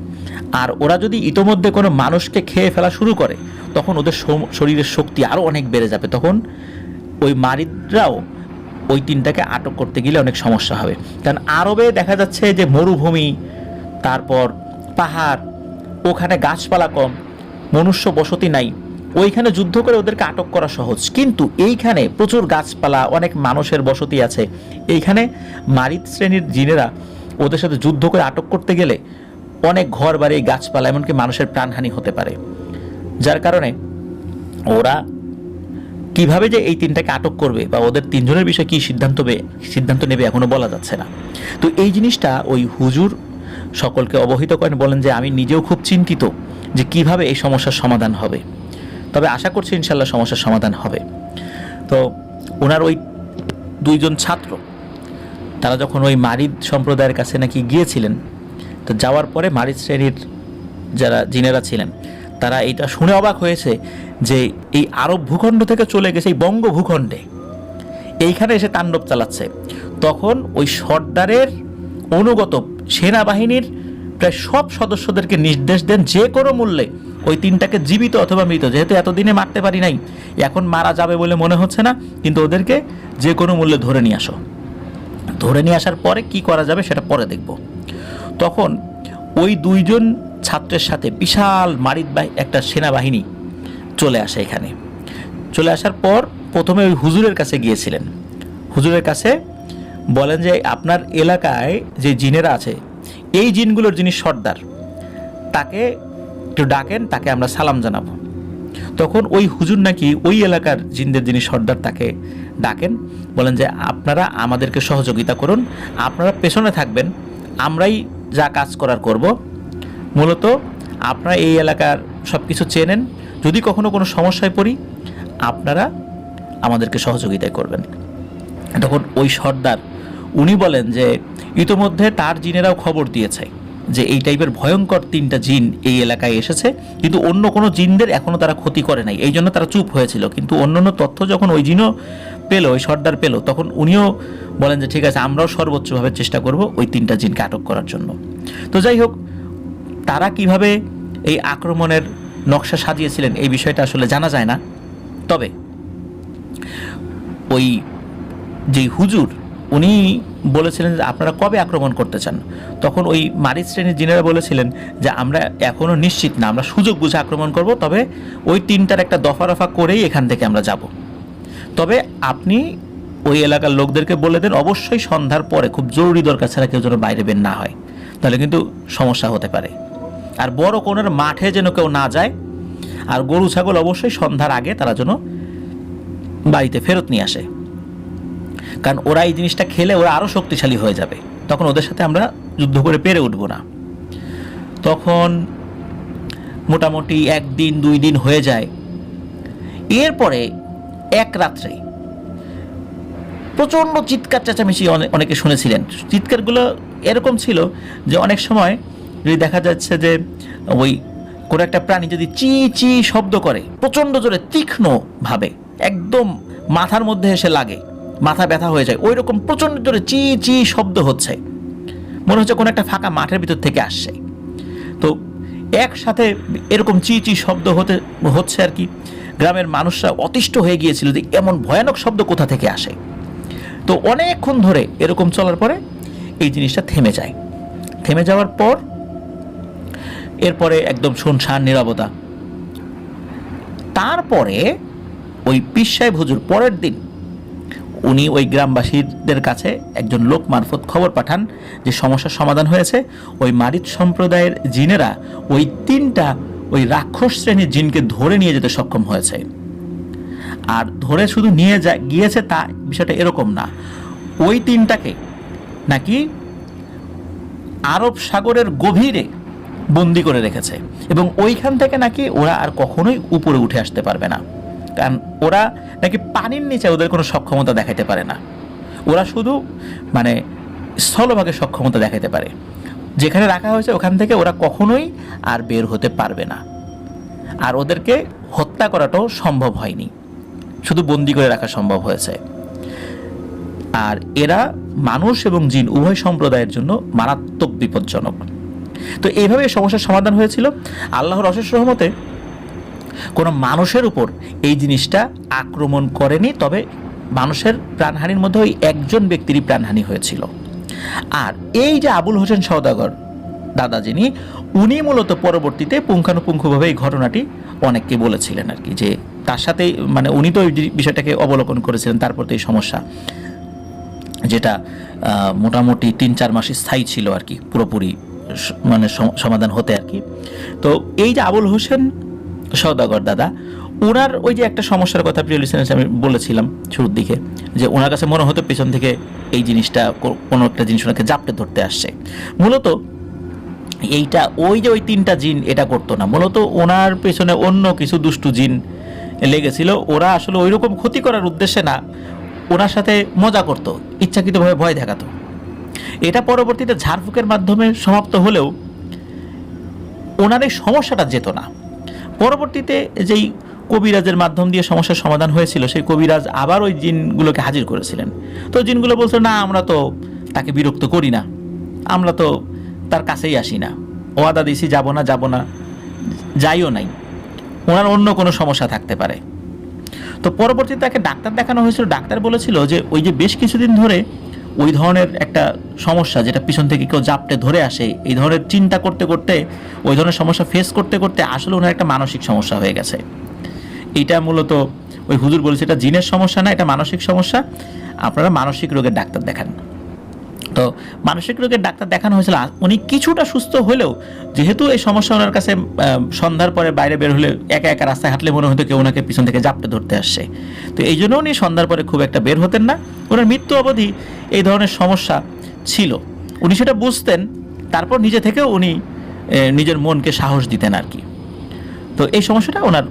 আর ওরা যদি ইতোমধ্যে কোনো মানুষকে খেয়ে ফেলা শুরু করে তখন ওদের শরীরের শক্তি আরও অনেক বেড়ে যাবে, তখন ওই মারিদরাও ওই 3টাকে আটক করতে গেলে অনেক সমস্যা হবে। কারণ আরবে দেখা যাচ্ছে যে মরুভূমি, তারপর পাহাড়, ওখানে গাছপালা কম, মনুষ্য বসতি নাই, ওইখানে যুদ্ধ করে ওদেরকে আটক করা সহজ। কিন্তু এইখানে প্রচুর গাছপালা, অনেক মানুষের বসতি আছে, এইখানে মারিদ শ্রেণীর জিনেরা ওদের সাথে যুদ্ধ করে আটক করতে গেলে অনেক ঘর বাড়ি, গাছপালা, এমনকি মানুষের প্রাণহানি হতে পারে। যার কারণে ওরা কিভাবে যে এই 3টাকে আটক করবে বা ওদের 3 জনের বিষয়ে কী সিদ্ধান্ত নেবে এখনো বলা যাচ্ছে না। তো এই জিনিসটা ওই হুজুর সকলকে অবহিত করেন, বলেন যে আমি নিজেও খুব চিন্তিত যে কিভাবে এই সমস্যার সমাধান হবে, তবে আশা করছি ইনশাল্লাহ সমস্যার সমাধান হবে। তো ওনার ওই 2 জন ছাত্র তারা যখন ওই মারিদ সম্প্রদায়ের কাছে নাকি গিয়েছিলেন, তো যাওয়ার পরে মারিদ শ্রেণীর যারা জিনেরা ছিলেন তারা এটা শুনে অবাক হয়েছে যে এই আরব ভূখণ্ড থেকে চলে গেছে এই বঙ্গ ভূখণ্ডে, এইখানে এসে তাণ্ডব চালাচ্ছে। তখন ওই সর্দারের অনুগত সেনাবাহিনীর প্রায় সব সদস্যদেরকে নির্দেশ দেন যে কোনো মূল্যে ওই 3টাকে জীবিত অথবা মৃত, যেহেতু এতদিনে মারতে পারি নাই, এখন মারা যাবে বলে মনে হচ্ছে না, কিন্তু ওদেরকে যে কোনো মূল্যে ধরে নিয়ে আসো। ধরে নিয়ে আসার পরে কি করা যাবে সেটা পরে দেখব। তখন ওই 2 জন ছাত্রের সাথে বিশাল মারিদ একটা সেনাবাহিনী চলে আসে। এখানে চলে আসার পর প্রথমে ওই হুজুরের কাছে গিয়েছিলেন। হুজুরের কাছে বলেন যে আপনার এলাকায় যে জিনেরা আছে, এই জিনগুলোর যিনি সর্দার, তাকে একটু ডাকেন, তাকে আমরা সালাম জানাবো। তখন ওই হুজুর নাকি ওই এলাকার জিনদের যিনি সর্দার তাকে ডাকেন, বলেন যে আপনারা আমাদেরকে সহযোগিতা করুন, আপনারা পেছনে থাকবেন, আমরাই যা কাজ করার করব। মূলত আপনারা এই এলাকার সব কিছু চেনেন, যদি কখনো কোনো সমস্যায় পড়ি আপনারা আমাদেরকে সহযোগিতা করবেন। তখন ওই সর্দার উনি বলেন যে ইতোমধ্যে তার জিনেরাও খবর দিয়েছে যে এই টাইপের ভয়ঙ্কর 3টা জিন এই এলাকায় এসেছে, কিন্তু অন্য কোনো জিনদের এখনও তারা ক্ষতি করে নাই, এই জন্য তারা চুপ হয়েছিল। কিন্তু অন্যান্য তথ্য যখন ওই জিনও পেল, ওই সর্দার পেল, তখন উনিও বলেন যে ঠিক আছে, আমরাও সর্বোচ্চভাবে চেষ্টা করব ওই 3টা জিনকে আটক করার জন্য। তো যাই হোক, তারা কিভাবে এই আক্রমণের নকশা সাজিয়েছিলেন এই বিষয়টা আসলে জানা যায় না। তবে ওই যেই হুজুর উনি বলেছিলেন যে আপনারা কবে আক্রমণ করতে চান, তখন ওই মারিচ শ্রেণীর জিনেরা বলেছিলেন যে আমরা এখনও নিশ্চিত না, আমরা সুযোগ বুঝে আক্রমণ করব, তবে ওই 3টার একটা দফা রফা করেই এখান থেকে আমরা যাব। তবে আপনি ওই এলাকার লোকদেরকে বলে দেন অবশ্যই সন্ধ্যার পরে, খুব জরুরি দরকার ছাড়া কেউ যেন বাইরে বের না হয়, তাহলে কিন্তু সমস্যা হতে পারে। আর বড় কোণের মাঠে যেন কেউ না যায়, আর গরু ছাগল অবশ্যই সন্ধ্যার আগে তারা যেন বাড়িতে ফেরত নিয়ে আসে, কারণ ওরা এই জিনিসটা খেলে ওরা আরও শক্তিশালী হয়ে যাবে, তখন ওদের সাথে আমরা যুদ্ধ করে পেরে উঠব না। তখন মোটামুটি 1 দিন 2 দিন হয়ে যায়। এরপরে এক রাত্রে প্রচণ্ড চিৎকার চেঁচামেচি অনেকে শুনেছিলেন। চিৎকারগুলো এরকম ছিল যে অনেক সময় যদি দেখা যাচ্ছে যে ওই কোনো একটা প্রাণী যদি চি চি শব্দ করে প্রচণ্ড জোরে তীক্ষ্ণভাবে, একদম মাথার মধ্যে এসে লাগে, মাথা ব্যথা হয়ে যায়, ওই রকম প্রচণ্ড জোরে চি চি শব্দ হচ্ছে, মনে হচ্ছে কোনো একটা ফাঁকা মাঠের ভিতর থেকে আসছে। তো একসাথে এরকম চি চি শব্দ হচ্ছে আর কি। গ্রামের মানুষরা অতিষ্ঠ হয়ে গিয়েছিল যে এমন ভয়ানক শব্দ কোথা থেকে আসে। তো অনেকক্ষণ ধরে এরকম চলার পরে এই জিনিসটা থেমে যায়। থেমে যাওয়ার পর এরপরে একদম শুনশান নীরবতা। তারপরে ওই পীর সাহেব হুজুর পরের দিন উনি ওই গ্রামবাসীদের কাছে একজন লোক মারফত খবর পাঠান যে সমস্যার সমাধান হয়েছে। ওই মারিচ সম্প্রদায়ের জিনেরা ওই 3টা ওই রাক্ষস শ্রেণীর জিনকে ধরে নিয়ে যেতে সক্ষম হয়েছে। আর ধরে শুধু নিয়ে গিয়েছে তা বিষয়টা এরকম না, ওই 3টাকে নাকি আরব সাগরের গভীরে বন্দি করে রেখেছে, এবং ওইখান থেকে নাকি ওরা আর কখনোই উপরে উঠে আসতে পারবে না, কারণ ওরা নাকি পানির নিচে ওদের কোনো সক্ষমতা দেখাতে পারে না, ওরা শুধু মানে স্থলভাগে সক্ষমতা দেখাতে পারে। যেখানে রাখা হয়েছে ওখান থেকে ওরা কখনোই আর বের হতে পারবে না, আর ওদেরকে হত্যা করাটাও সম্ভব হয়নি, শুধু বন্দি করে রাখা সম্ভব হয়েছে। আর এরা মানুষ এবং জিন উভয় সম্প্রদায়ের জন্য মারাত্মক বিপজ্জনক। তো এইভাবে সমস্যার সমাধান হয়েছিল। আল্লাহর অশেষ রহমতে কোনো মানুষের উপর এই জিনিসটা আক্রমণ করেনি, তবে মানুষের প্রাণহানির মধ্যে ওই একজন ব্যক্তিরই প্রাণহানি হয়েছিল। আর এই যে আবুল হোসেন সওদাগর দাদা যিনি, উনি মূলত পরবর্তীতে পুঙ্খানুপুঙ্খভাবে এই ঘটনাটি অনেককে বলেছিলেন আর কি, যে তার সাথে মানে উনি তো এই বিষয়টাকে অবলোকন করেছিলেন। তারপর তো এই সমস্যা যেটা মোটামুটি 3-4 মাস স্থায়ী ছিল আর কি, পুরোপুরি মানে সমাধান হতে আর কি। তো এই যে আবুল হোসেন সওদাগর দাদা, ওনার ওই যে একটা সমস্যার কথা প্রিয় লিসেনার্স আমি বলেছিলাম শুরুর দিকে, যে ওনার কাছে মনে হতো পেছন থেকে এই জিনিসটা কোনো একটা জিনিস ওনাকে জাপটে ধরতে আসছে। মূলত এইটা ওই যে ওই 3টা জিন এটা করতো না, মূলত ওনার পেছনে অন্য কিছু দুষ্টু জিন লেগেছিল। ওরা আসলে ওই রকম ক্ষতি করার উদ্দেশ্যে না, ওনার সাথে মজা করতো, ইচ্ছাকৃতভাবে ভয় দেখাতো। এটা পরবর্তীতে ঝাড়ফুঁকের মাধ্যমে সমাপ্ত হলেও ওনার এই সমস্যাটা যেত না। পরবর্তীতে যেই কবিরাজের মাধ্যম দিয়ে সমস্যার সমাধান হয়েছিল, সেই কবিরাজ আবার ওই জিনগুলোকে হাজির করেছিলেন। তো জিনগুলো বলছে না, আমরা তো তাকে বিরক্ত করি না, আমরা তো তার কাছেই আসি না, ওয়াদা দিয়েছি যাব না, যাইও নাই, ওনার অন্য কোনো সমস্যা থাকতে পারে। তো পরবর্তীতে তাকে ডাক্তার দেখানো হয়েছিল। ডাক্তার বলেছিল যে ওই যে বেশ কিছুদিন ধরে ওই ধরনের একটা সমস্যা, যেটা পিছন থেকে কেউ জাপটে ধরে আসে, এই ধরনের চিন্তা করতে করতে, ওই ধরনের সমস্যা ফেস করতে করতে আসলে ওনার একটা মানসিক সমস্যা হয়ে গেছে। এটা মূলত ওই হুজুর বলেছে এটা জিনের সমস্যা না, এটা মানসিক সমস্যা, আপনারা মানসিক রোগের ডাক্তার দেখান। তো মানসিক রোগের ডাক্তার দেখানো হয়েছিল। উনি কিছুটা সুস্থ হলেও যেহেতু এই সমস্যা ওনার কাছে সন্ধ্যার পরে বাইরে বের হলে একা একা রাস্তায় হাঁটলে মনে হতো কেউ ওনাকে পিছন থেকে জাপটে ধরতে আসছে। তো এই জন্য উনি সন্ধ্যার পরে খুব একটা বের হতেন না। ওনার মৃত্যু অবধি এই ধরনের সমস্যা ছিল, উনি সেটা বুঝতেন, তারপর নিজে থেকেও উনি নিজের মনকে সাহস দিতেন আর কি। তো এই সমস্যাটা ওনার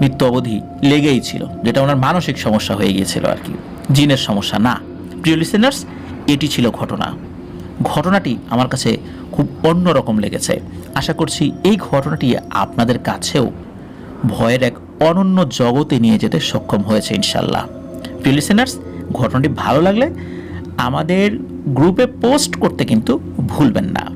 মৃত্যু অবধি লেগেই ছিল, যেটা ওনার মানসিক সমস্যা হয়ে গিয়েছিল আর কি। জিনের সমস্যা না। প্রিয় লিসেনার্স, এটি ছিল ঘটনা। ঘটনাটি আমার কাছে খুব অন্যরকম লেগেছে। আশা করছি এই ঘটনাটি আপনাদের কাছেও ভয়ের এক অনন্য জগতে নিয়ে যেতে সক্ষম হয়েছে ইনশাল্লাহ। প্রিয় লিসেনার্স, ঘটনাটি ভালো লাগলে আমাদের গ্রুপে পোস্ট করতে কিন্তু ভুলবেন না।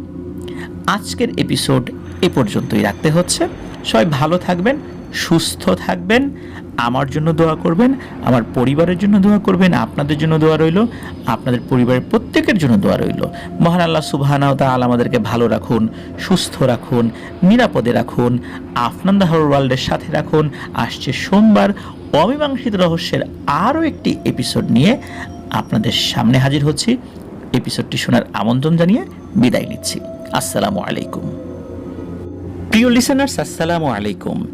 আজকের এপিসোড এ পর্যন্তই রাখতে হচ্ছে। সবাই ভালো থাকবেন, সুস্থ থাকবেন, আমার জন্য দোয়া করবেন, আমার পরিবারের জন্য দোয়া করবেন, আপনাদের জন্য দোয়া রইল, আপনাদের পরিবারের প্রত্যেকের জন্য দোয়া রইল। মহান আল্লাহ সুবহানাহু ওয়া তাআলা আমাদেরকে ভালো রাখুন, সুস্থ রাখুন, নিরাপদে রাখুন, আফনান দ্য হরর ওয়ার্ল্ডের সাথে রাখুন। আসছে সোমবার অমীমাংসিত রহস্যের আরও একটি এপিসোড নিয়ে আপনাদের সামনে হাজির হচ্ছি। এপিসোডটি শোনার আমন্ত্রণ জানিয়ে বিদায় নিচ্ছি। আসসালামু আলাইকুম। প্রিয় লিসেনার্স, আসসালামু আলাইকুম।